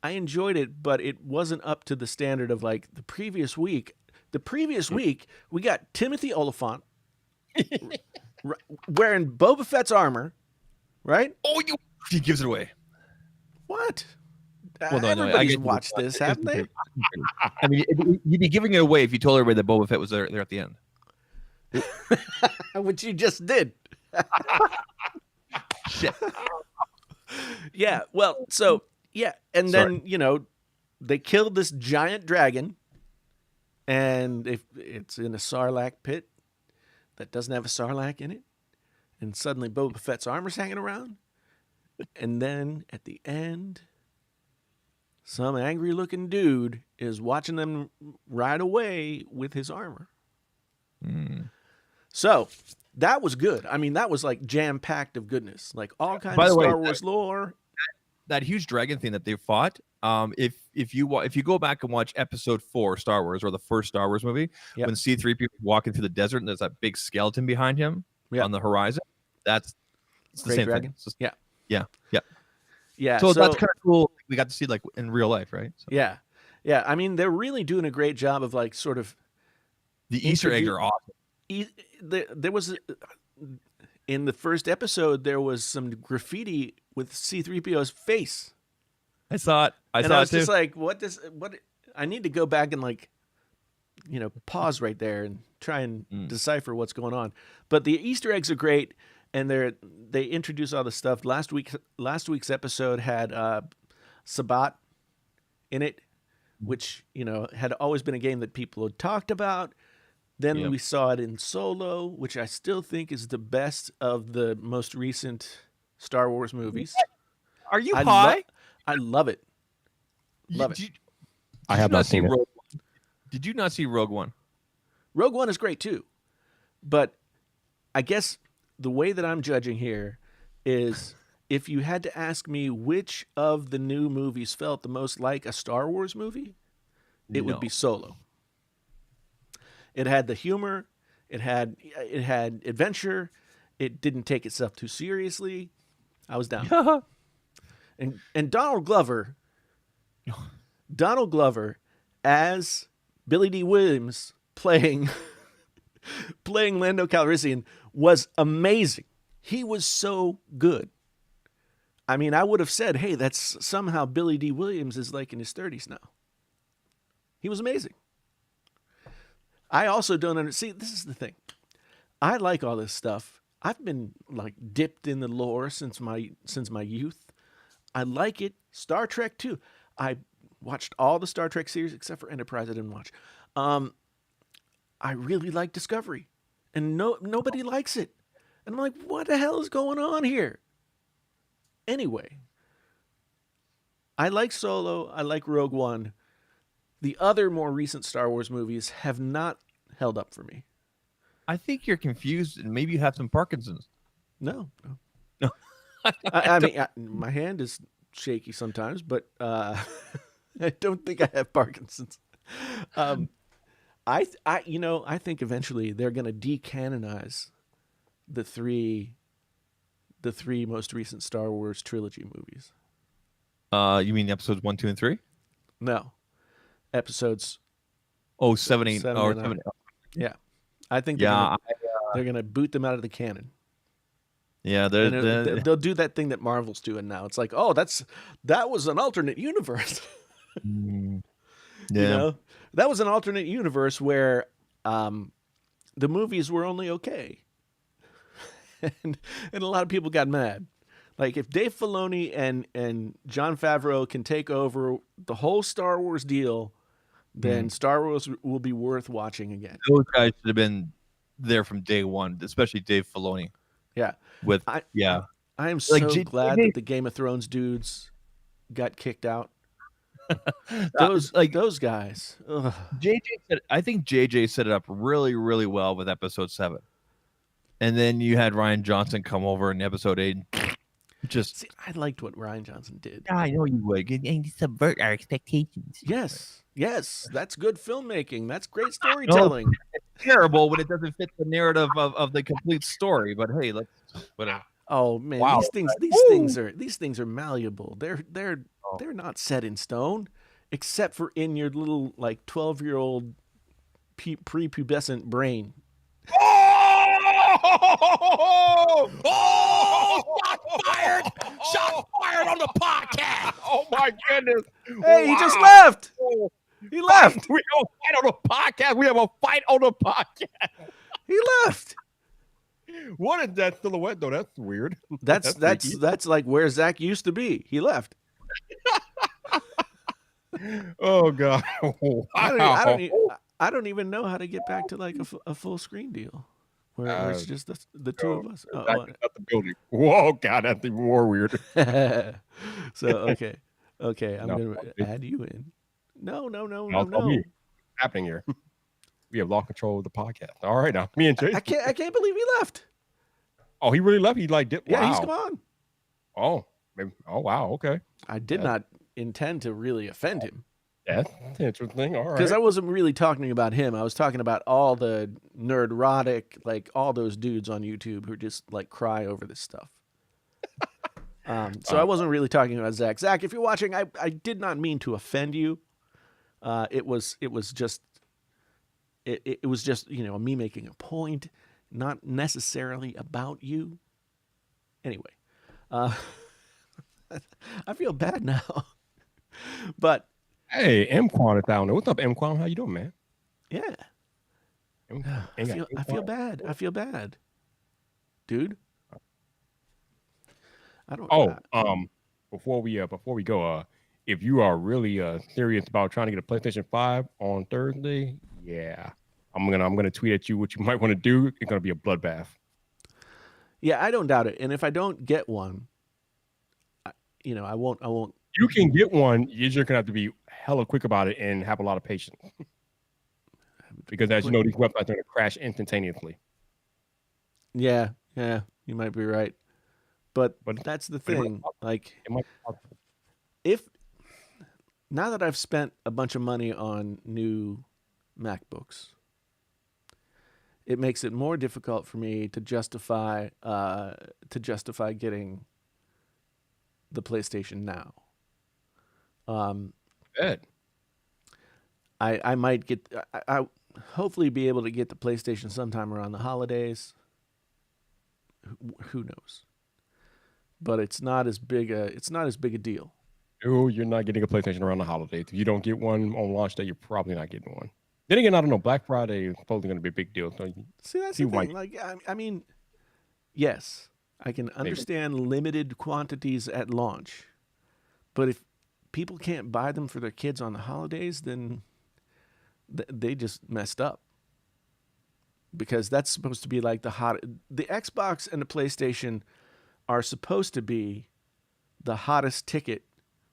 I enjoyed it, but it wasn't up to the standard of like the previous week. The previous week, we got Timothy Oliphant wearing Boba Fett's armor, right? Oh, he gives it away. What? Well, no, Everybody's watched this, haven't they? I mean, you'd be giving it away if you told everybody that Boba Fett was there at the end. Which you just did. Shit. Yeah, well, so, yeah. And then, they killed this giant dragon. And if it's in a Sarlacc pit that doesn't have a Sarlacc in it. And suddenly Boba Fett's armor's hanging around. And then at the end, some angry-looking dude is watching them ride away with his armor. So that was good. I mean, that was like jam-packed of goodness, like all kinds of Star Wars lore. That huge dragon thing that they fought. If you go back and watch Episode 4 Star Wars, or the first Star Wars movie, when C-3PO is walking through the desert and there's that big skeleton behind him on the horizon, it's the Great same dragon. thing. Yeah. So that's kind of cool. We got to see like in real life, right? So. Yeah. I mean, they're really doing a great job of like sort of the Easter eggs are awesome. There was in the first episode there was some graffiti with C-3PO's face. I saw it. I was just like, what? I need to go back and like, pause right there and try and decipher what's going on. But the Easter eggs are great, and they introduce all the stuff. Last week's episode had Sabat in it, which had always been a game that people had talked about. Then we saw it in Solo, which I still think is the best of the most recent Star Wars movies. Are you high? I love it. Love it. I have not seen it. Did you not see Rogue One? Rogue One is great too. But I guess the way that I'm judging here is if you had to ask me which of the new movies felt the most like a Star Wars movie, it would be Solo. It had the humor, it had adventure, it didn't take itself too seriously. I was down. And Donald Glover as Billy D. Williams playing playing Lando Calrissian was amazing. He was so good. I mean, I would have said, hey, that's somehow Billy D. Williams is like in his 30s now. He was amazing. I also don't understand. See, this is the thing. I like all this stuff. I've been like dipped in the lore since my youth. I like it. Star Trek too. I watched all the Star Trek series except for Enterprise. I didn't watch. I really like Discovery, and nobody likes it. And I'm like, what the hell is going on here? Anyway, I like Solo. I like Rogue One. The other more recent Star Wars movies have not held up for me. I think you're confused, and maybe you have some Parkinson's. No. No. I mean, my hand is shaky sometimes, but I don't think I have Parkinson's. I think eventually they're going to decanonize the three most recent Star Wars trilogy movies. You mean episodes 1, 2, and 3? No, episodes. Oh, 7, 8, Seven or and 7. Yeah, I think Yeah, they're gonna boot them out of the canon. yeah. They'll do that thing that Marvel's doing now. It's like, oh, that was an alternate universe. Yeah. You know, that was an alternate universe where the movies were only okay, and a lot of people got mad. Like if Dave Filoni and Jon Favreau can take over the whole Star Wars deal, then Star Wars will be worth watching again. Those guys should have been there from day one, especially Dave Filoni. Yeah, I am so Like, glad that the Game of Thrones dudes got kicked out. Those guys. Ugh. I think JJ set it up really, really well with episode 7. And then you had Ryan Johnson come over in episode 8 and just See, I liked what Ryan Johnson did. I know you would. And subvert our expectations. Yes, that's good filmmaking. That's great storytelling. It's terrible when it doesn't fit the narrative of the complete story. But hey, let's whatever. Oh man, Wow. these things are malleable. They're not set in stone, except for in your little like 12-year-old prepubescent brain. Shots fired! Shots fired on the podcast! Oh my goodness! Hey, he just left. He left. We don't fight on the podcast. We have a fight on the podcast. He left. What is that silhouette though? That's weird. That's like where Zach used to be. He left. Oh god! Wow. I don't even know how to get back to like a full screen deal where it's just the two of us. Back at the building. Whoa, god, that's even more weird. So okay, I'm gonna add you in. No. What's happening here? We have lost control of the podcast. All right, now me and Jay. I can't believe he left. Oh, he really left. He like did. Yeah, wow. he's gone. Oh, maybe. Oh, wow. Okay. I did not intend to really offend him. That's interesting. All right. Because I wasn't really talking about him. I was talking about all the nerdrotic, like all those dudes on YouTube who just like cry over this stuff. So I wasn't really talking about Zach. Zach, if you're watching, I did not mean to offend you. It was just me making a point, not necessarily about you. Anyway, I feel bad now, but hey, M Quan is down there. What's up, M Quan? How you doing, man? yeah, I feel bad. I feel bad, dude. I don't. Before we go, if you are really serious about trying to get a PlayStation 5 on Thursday, yeah, I'm gonna tweet at you what you might want to do. It's gonna be a bloodbath. Yeah, I don't doubt it. And if I don't get one, I won't. You can get one. You're just gonna have to be hella quick about it and have a lot of patience. Because as you know, these websites are gonna crash instantaneously. Yeah, you might be right. But that's the thing. Like, if now that I've spent a bunch of money on new MacBooks, it makes it more difficult for me to justify getting the PlayStation Now. Good. I might get hopefully be able to get the PlayStation sometime around the holidays. Who knows? But it's not as big a deal. Oh, you're not getting a PlayStation around the holidays. If you don't get one on launch day, you're probably not getting one. Then again, I don't know. Black Friday is probably going to be a big deal. So See, that's the thing. Like, I mean, yes, I can understand limited quantities at launch, but if people can't buy them for their kids on the holidays, then they just messed up. Because that's supposed to be like the Xbox and the PlayStation are supposed to be the hottest ticket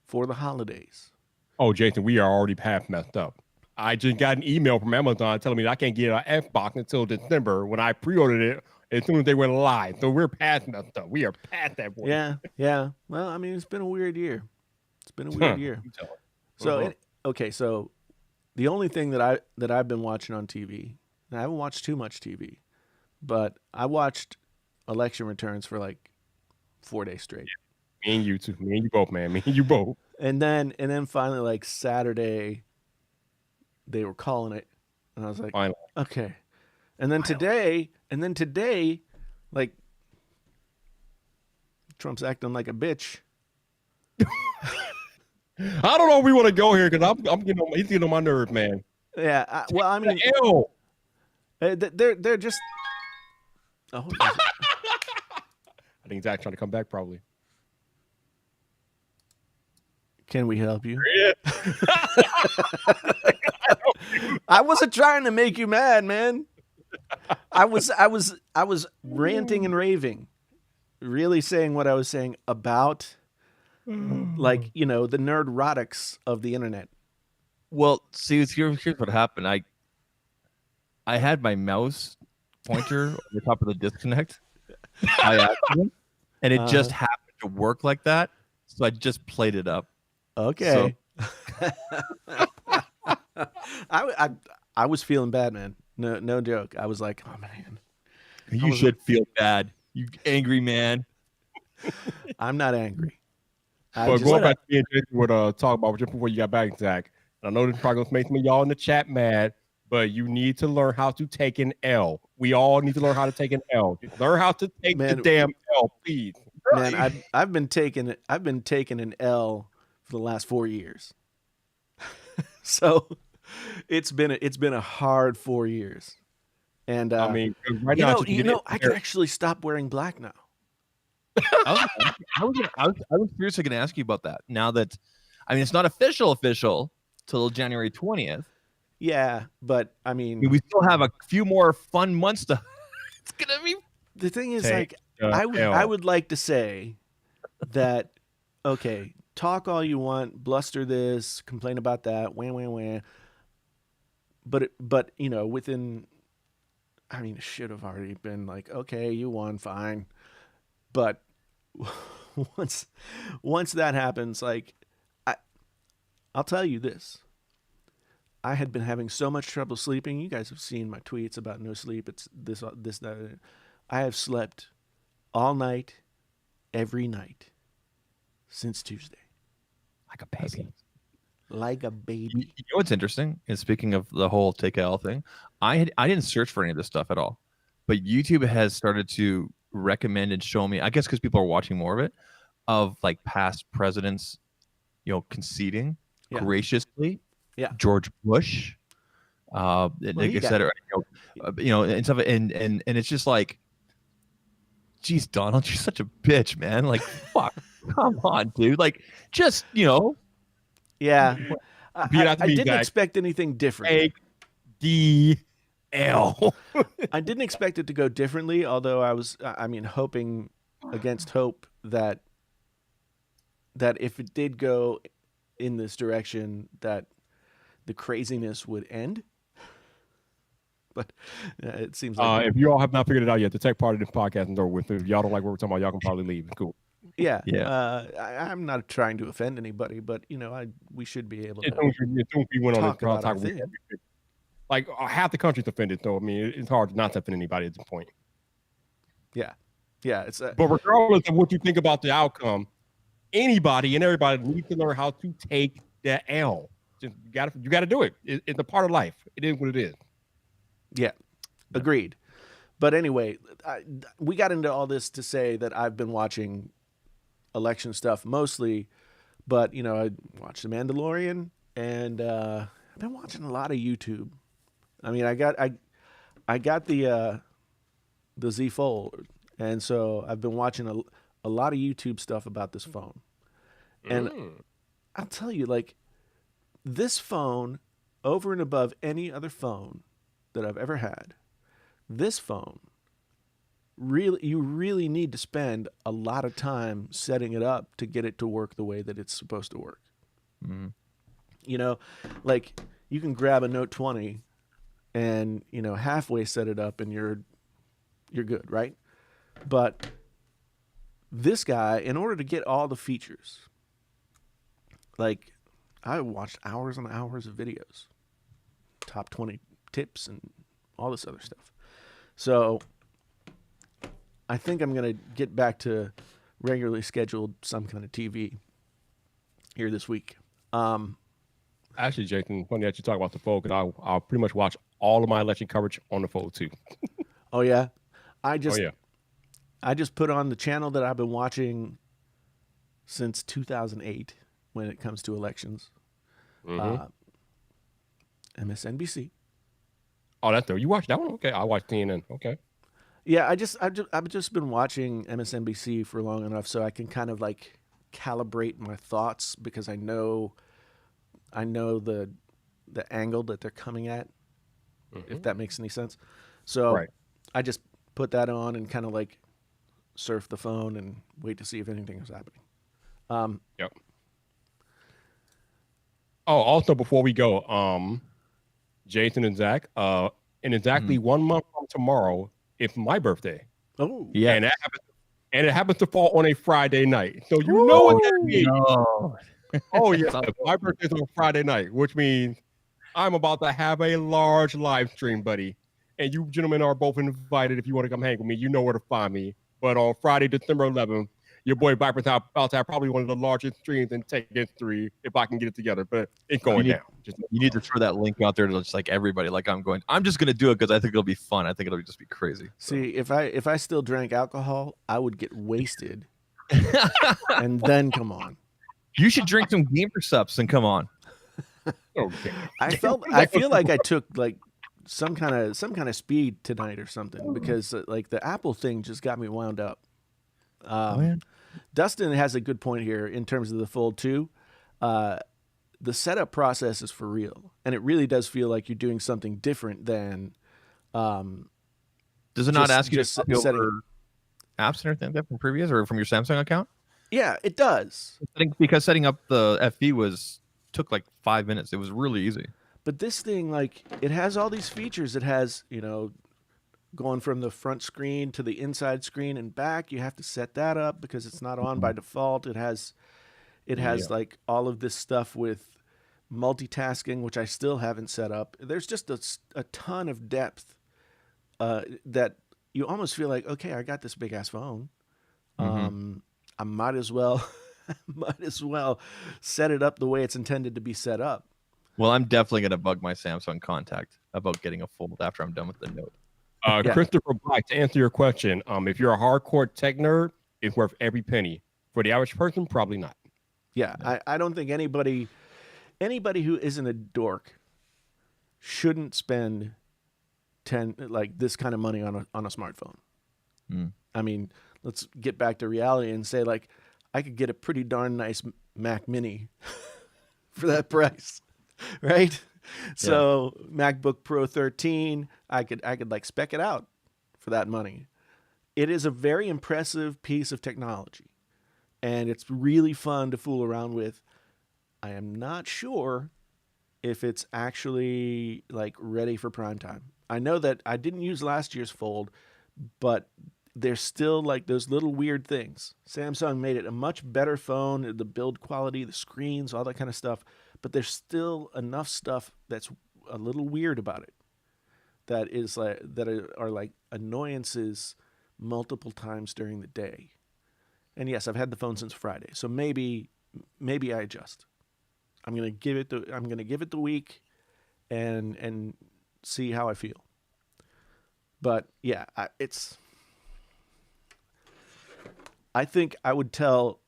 for the holidays. Oh, Jason, we are already half messed up. I just got an email from Amazon telling me I can't get an Xbox until December when I pre-ordered it as soon as they went live. So we're past messed up. We are past that point. Yeah. Well, I mean, it's been a weird year. So, okay, so the only thing that I've been watching on TV, and I haven't watched too much TV, but I watched election returns for like 4 days straight. Me and you too. Me and you both, man. Me and you both. And then finally, like Saturday, they were calling it, and I was like, finally. Okay. And then today, like Trump's acting like a bitch. I don't know if we want to go here because he's getting on my nerves, man. Yeah. Well, I mean, they're just. Oh, I think Zach's trying to come back, probably. Can we help you? I wasn't trying to make you mad, man. I was ranting and raving, really saying what I was saying about, like, the nerdrotics of the internet. Well, see, here's what happened. I had my mouse pointer on the top of the disconnect by accident, and it just happened to work like that. So I just played it up. Okay. So. I was feeling bad, man. No joke. I was like, oh man. You should feel bad. You angry man. I'm not angry. Well, going back to me and Jason would talk about just before you got back, Zach. I know this is probably gonna make some of y'all in the chat mad, but you need to learn how to take an L. We all need to learn how to take an L. Learn how to take the damn L, please. Man, I've been taking an L for the last 4 years. So it's been a hard 4 years. And I mean, right now, I can actually stop wearing black now. I was seriously going to ask you about that. Now that, I mean, it's not official till January 20th. Yeah, but I mean, we still have a few more fun months to. It's gonna be. The thing is, like, I would like to say that, okay, talk all you want, bluster this, complain about that, wah. But within, I mean, it should have already been like, okay, you won, fine. But once that happens, like, I'll tell you this. I had been having so much trouble sleeping. You guys have seen my tweets about no sleep. It's this, that. I have slept all night, every night, since Tuesday. Like a baby. Like a baby. You know what's interesting? And speaking of the whole take L thing, I didn't search for any of this stuff at all. But YouTube has started to recommend and show me, I guess because people are watching more of it, of like past presidents, conceding graciously. Yeah. George Bush, et cetera, and stuff, and it's just like, geez, Donald, you're such a bitch, man. Like, fuck, come on, dude. Like, just Yeah, I didn't expect anything different. L. I didn't expect it to go differently, although I was, hoping against hope that if it did go in this direction, that the craziness would end. But it seems like if you all have not figured it out yet, the tech part of this podcast is over with. If y'all don't like what we're talking about, y'all can probably leave. Cool. Yeah. I'm not trying to offend anybody, but we should be able to talk about our thing. Like half the country's offended, so I mean, it's hard not to offend anybody at this point. Yeah. It's but regardless of what you think about the outcome, anybody and everybody needs to learn how to take the L. Just you got to do it. It's a part of life. It is what it is. Yeah, agreed. But anyway, we got into all this to say that I've been watching election stuff mostly, but I watched The Mandalorian, and I've been watching a lot of YouTube. I mean, I got the Z Fold, and so I've been watching a lot of YouTube stuff about this phone. And I'll tell you, like, this phone, over and above any other phone that I've ever had, this phone, you really need to spend a lot of time setting it up to get it to work the way that it's supposed to work. Mhm. Like, you can grab a Note 20 and halfway set it up and you're good, right? But this guy, in order to get all the features, like, I watched hours and hours of videos, top 20 tips and all this other stuff. So I think I'm going to get back to regularly scheduled some kind of TV here this week. Actually, Jason, funny that you talk about the Fold, because I'll pretty much watch all of my election coverage on the Fold too. Oh yeah, Oh yeah. I just put on the channel that I've been watching since 2008 when it comes to elections. MSNBC. Oh, that's there. You watched that one? Okay, I watched CNN. Okay. Yeah, I've just been watching MSNBC for long enough so I can kind of like calibrate my thoughts, because I know the angle that they're coming at, if that makes any sense. So Right. I just put that on and kind of like surf the phone and wait to see if anything is happening. Yep. Oh, also before we go, Jason and Zach, in exactly 1 month from tomorrow, it's my birthday, Oh, Yeah. and it happens to fall on a Friday night. So you know what that means. No. Oh yeah, my birthday's on a Friday night, which means I'm about to have a large live stream, buddy. And you gentlemen are both invited if you want to come hang with me. You know where to find me. But on Friday, December 11th, your boy Viper's about to have probably one of the largest streams in tech history if I can get it together. But it's going down. You need to throw that link out there to just like everybody. Like I'm just gonna do it because I think it'll be fun. I think it'll just be crazy. see, if I still drank alcohol, I would get wasted and then come on. You should drink some gamer subs and come on. Okay. I feel like I took like some kind of speed tonight or something, because like the Apple thing just got me wound up. Dustin has a good point here in terms of the Fold 2. The setup process is for real, and it really does feel like you're doing something different than. Does it not ask you to copy setting over apps and everything like that from previous or from your Samsung account? Yeah, it does. I think because setting up the FV took like 5 minutes. It was really easy. But this thing, like, it has all these features. It has, going from the front screen to the inside screen and back. You have to set that up because it's not on by default. It has like all of this stuff with multitasking, which I still haven't set up. There's just a ton of depth that you almost feel like, okay, I got this big ass phone. I might as well set it up the way it's intended to be set up. Well, I'm definitely gonna bug my Samsung contact about getting a Fold after I'm done with the Note. Yeah. Christopher Black, to answer your question, if you're a hardcore tech nerd, it's worth every penny. For the average person, probably not. Yeah, I don't think anybody who isn't a dork shouldn't spend this kind of money on a smartphone. I mean, let's get back to reality and say, like, I could get a pretty darn nice Mac Mini for that price, right? So MacBook Pro 13, I could like spec it out for that money. It is a very impressive piece of technology, and it's really fun to fool around with. I am not sure if it's actually like ready for prime time. I know that I didn't use last year's Fold, but there's still like those little weird things. Samsung made it a much better phone, the build quality, the screens, all that kind of stuff, but there's still enough stuff that's a little weird about it that is like are like annoyances multiple times during the day. And yes, I've had the phone since Friday, so maybe I adjust. I'm gonna give it the week, and see how I feel. But yeah, I think I would tell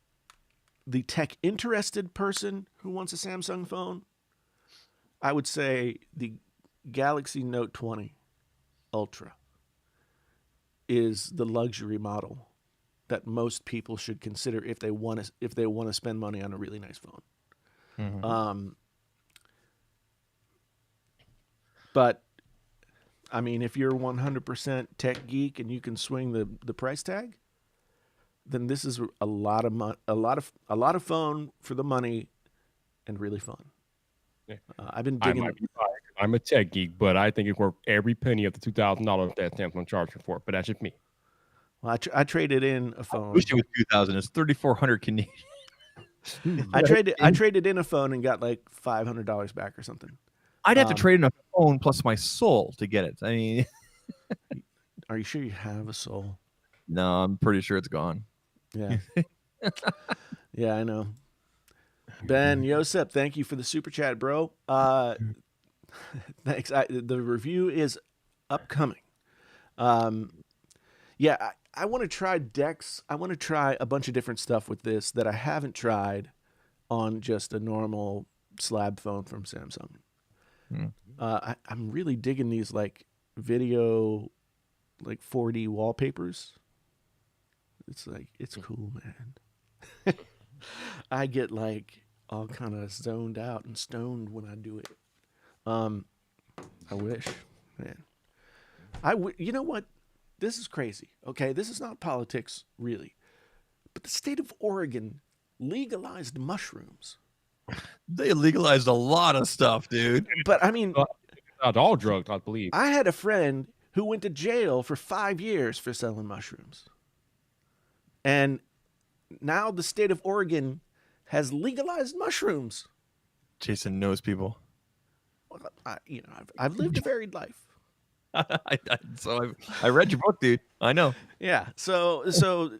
the tech interested person who wants a Samsung phone, I would say the Galaxy Note 20 Ultra is the luxury model that most people should consider if they want to spend money on a really nice phone. Mhm. But I mean, if you're 100% tech geek and you can swing the price tag, then this is a lot of a lot of phone for the money and really fun. Yeah. I've been I digging. might be biased. I'm a tech geek, but I think it's worth every penny of the $2,000 that Samsung charged me for it. But that's just me. Well, I traded in a I phone. wish it was 2,000. It's 3,400 Canadian. I traded in a phone and got like $500 back or something. I'd have to trade in a phone plus my soul to get it. I mean, Are you sure you have a soul? no, I'm pretty sure it's gone. Yeah. Yeah, I know. Ben Yosep, thank you for the super chat, bro. Thanks. The review is upcoming. Yeah, I want to try decks. I want to try a bunch of different stuff with this that I haven't tried on just a normal slab phone from Samsung. I'm really digging these like video, like 4D wallpapers. It's like it's cool, man. I get like all kind of zoned out and stoned when I do it. I wish, man. You know what? This is crazy. Okay, this is not politics really, but the state of Oregon legalized mushrooms. They legalized a lot of stuff, dude. But I mean, Not all drugs, I believe. I had a friend who went to jail for 5 years for selling mushrooms. And now the state of Oregon has legalized mushrooms. Jason knows people. Well, I've lived a varied life. I read your book, dude. I know. Yeah. So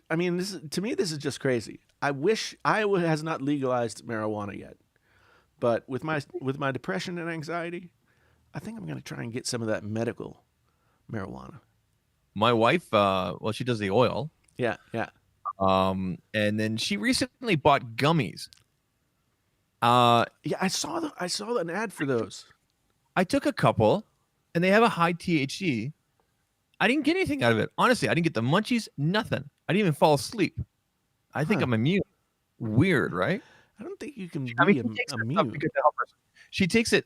I mean, to me this is just crazy. I wish Iowa has not legalized marijuana yet. But with my depression and anxiety, I think I'm going to try and get some of that medical marijuana. My wife, well, she does the oil. Yeah, yeah. And then she recently bought gummies. Yeah, I saw an ad for those. I took a couple, and they have a high THC. I didn't get anything out of it. Honestly, I didn't get the munchies, nothing. I didn't even fall asleep. I think I'm immune. Weird, right? I don't think you can be immune. She takes it.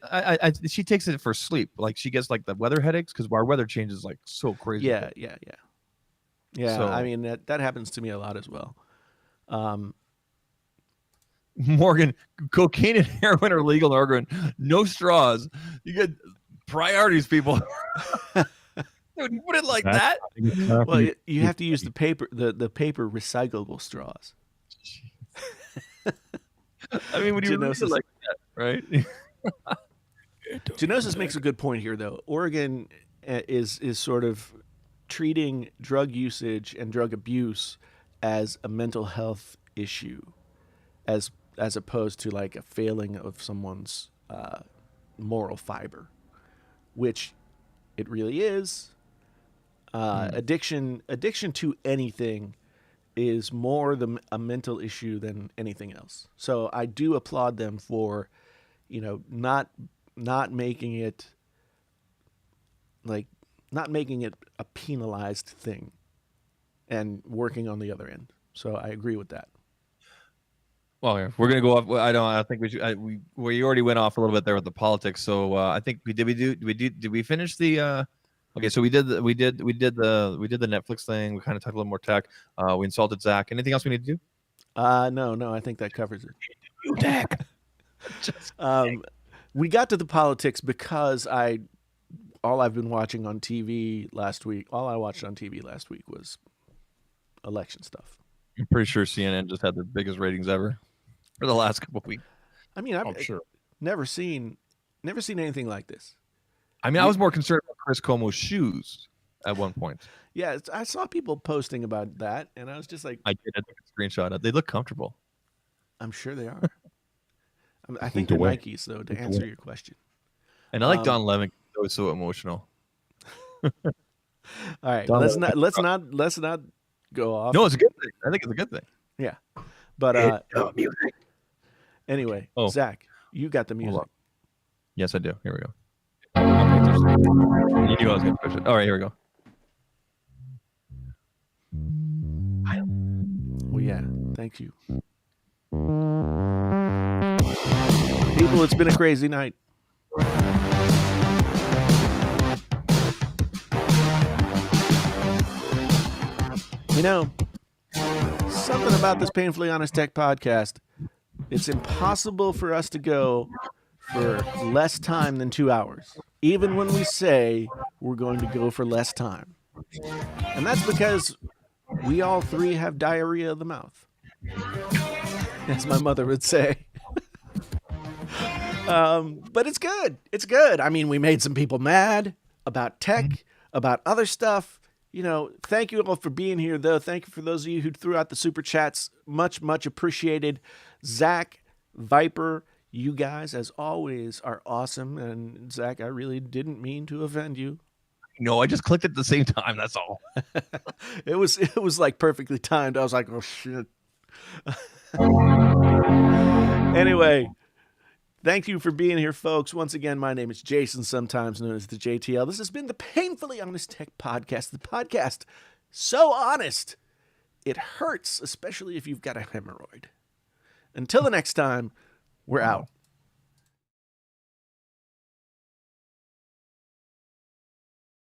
She takes it for sleep. Like she gets like the weather headaches because our weather changes like so crazy. Yeah. So, I mean that happens to me a lot as well. Morgan, cocaine and heroin are legal in Oregon. No straws. You get priorities, people. Dude, you put it like that. Well, you have to use the paper recyclable straws. I mean, when you read it like that, right? Genosis makes a good point here, though. Oregon is sort of treating drug usage and drug abuse as a mental health issue, as opposed to like a failing of someone's moral fiber, which it really is. Addiction to anything is more a mental issue than anything else. So I do applaud them for, not making it a penalized thing and working on the other end. So I agree with that. Well, yeah, we're gonna go off. I think we should. We already went off a little bit there with the politics. So I think did we finish the? Okay, so we did the Netflix thing. We kind of talked a little more tech. We insulted Zach. Anything else we need to do? No, I think that covers it. You tech. We got to the politics because all I've been watching on TV last week. All I watched on TV last week was election stuff. I'm pretty sure CNN just had the biggest ratings ever for the last couple of weeks. I mean, I'm sure never seen anything like this. I mean, I was more concerned about Chris Cuomo's shoes at one point. Yeah, I saw people posting about that, and I was just like, I took a screenshot. They look comfortable. I'm sure they are. I think they're Nikes, though, to answer your question. And I like Don Lemon. He was so emotional. All right, Don't let's not go off. No, it's a good thing. I think it's a good thing. Yeah, but anyway, Oh. Zach, you got the music. on. Yes, I do. Here we go. I'll pay attention. You knew I was going to push it. All right, here we go. Well, yeah, thank you. People, it's been a crazy night. You know, something about this Painfully Honest Tech podcast, it's impossible for us to go for less time than 2 hours, even when we say we're going to go for less time. And that's because we all three have diarrhea of the mouth, as my mother would say. But it's good. It's good. I mean, we made some people mad about tech, about other stuff. You know, thank you all for being here, though. Thank you for those of you who threw out the super chats. Much, much appreciated. Zach, Viper, you guys, as always, are awesome. And Zach, I really didn't mean to offend you. No, I just clicked at the same time. That's all. It was like perfectly timed. I was like, oh shit. Anyway, thank you for being here, folks. Once again, my name is Jason, sometimes known as the JTL. This has been the Painfully Honest Tech Podcast. The podcast so honest it hurts, especially if you've got a hemorrhoid. Until the next time, we're out.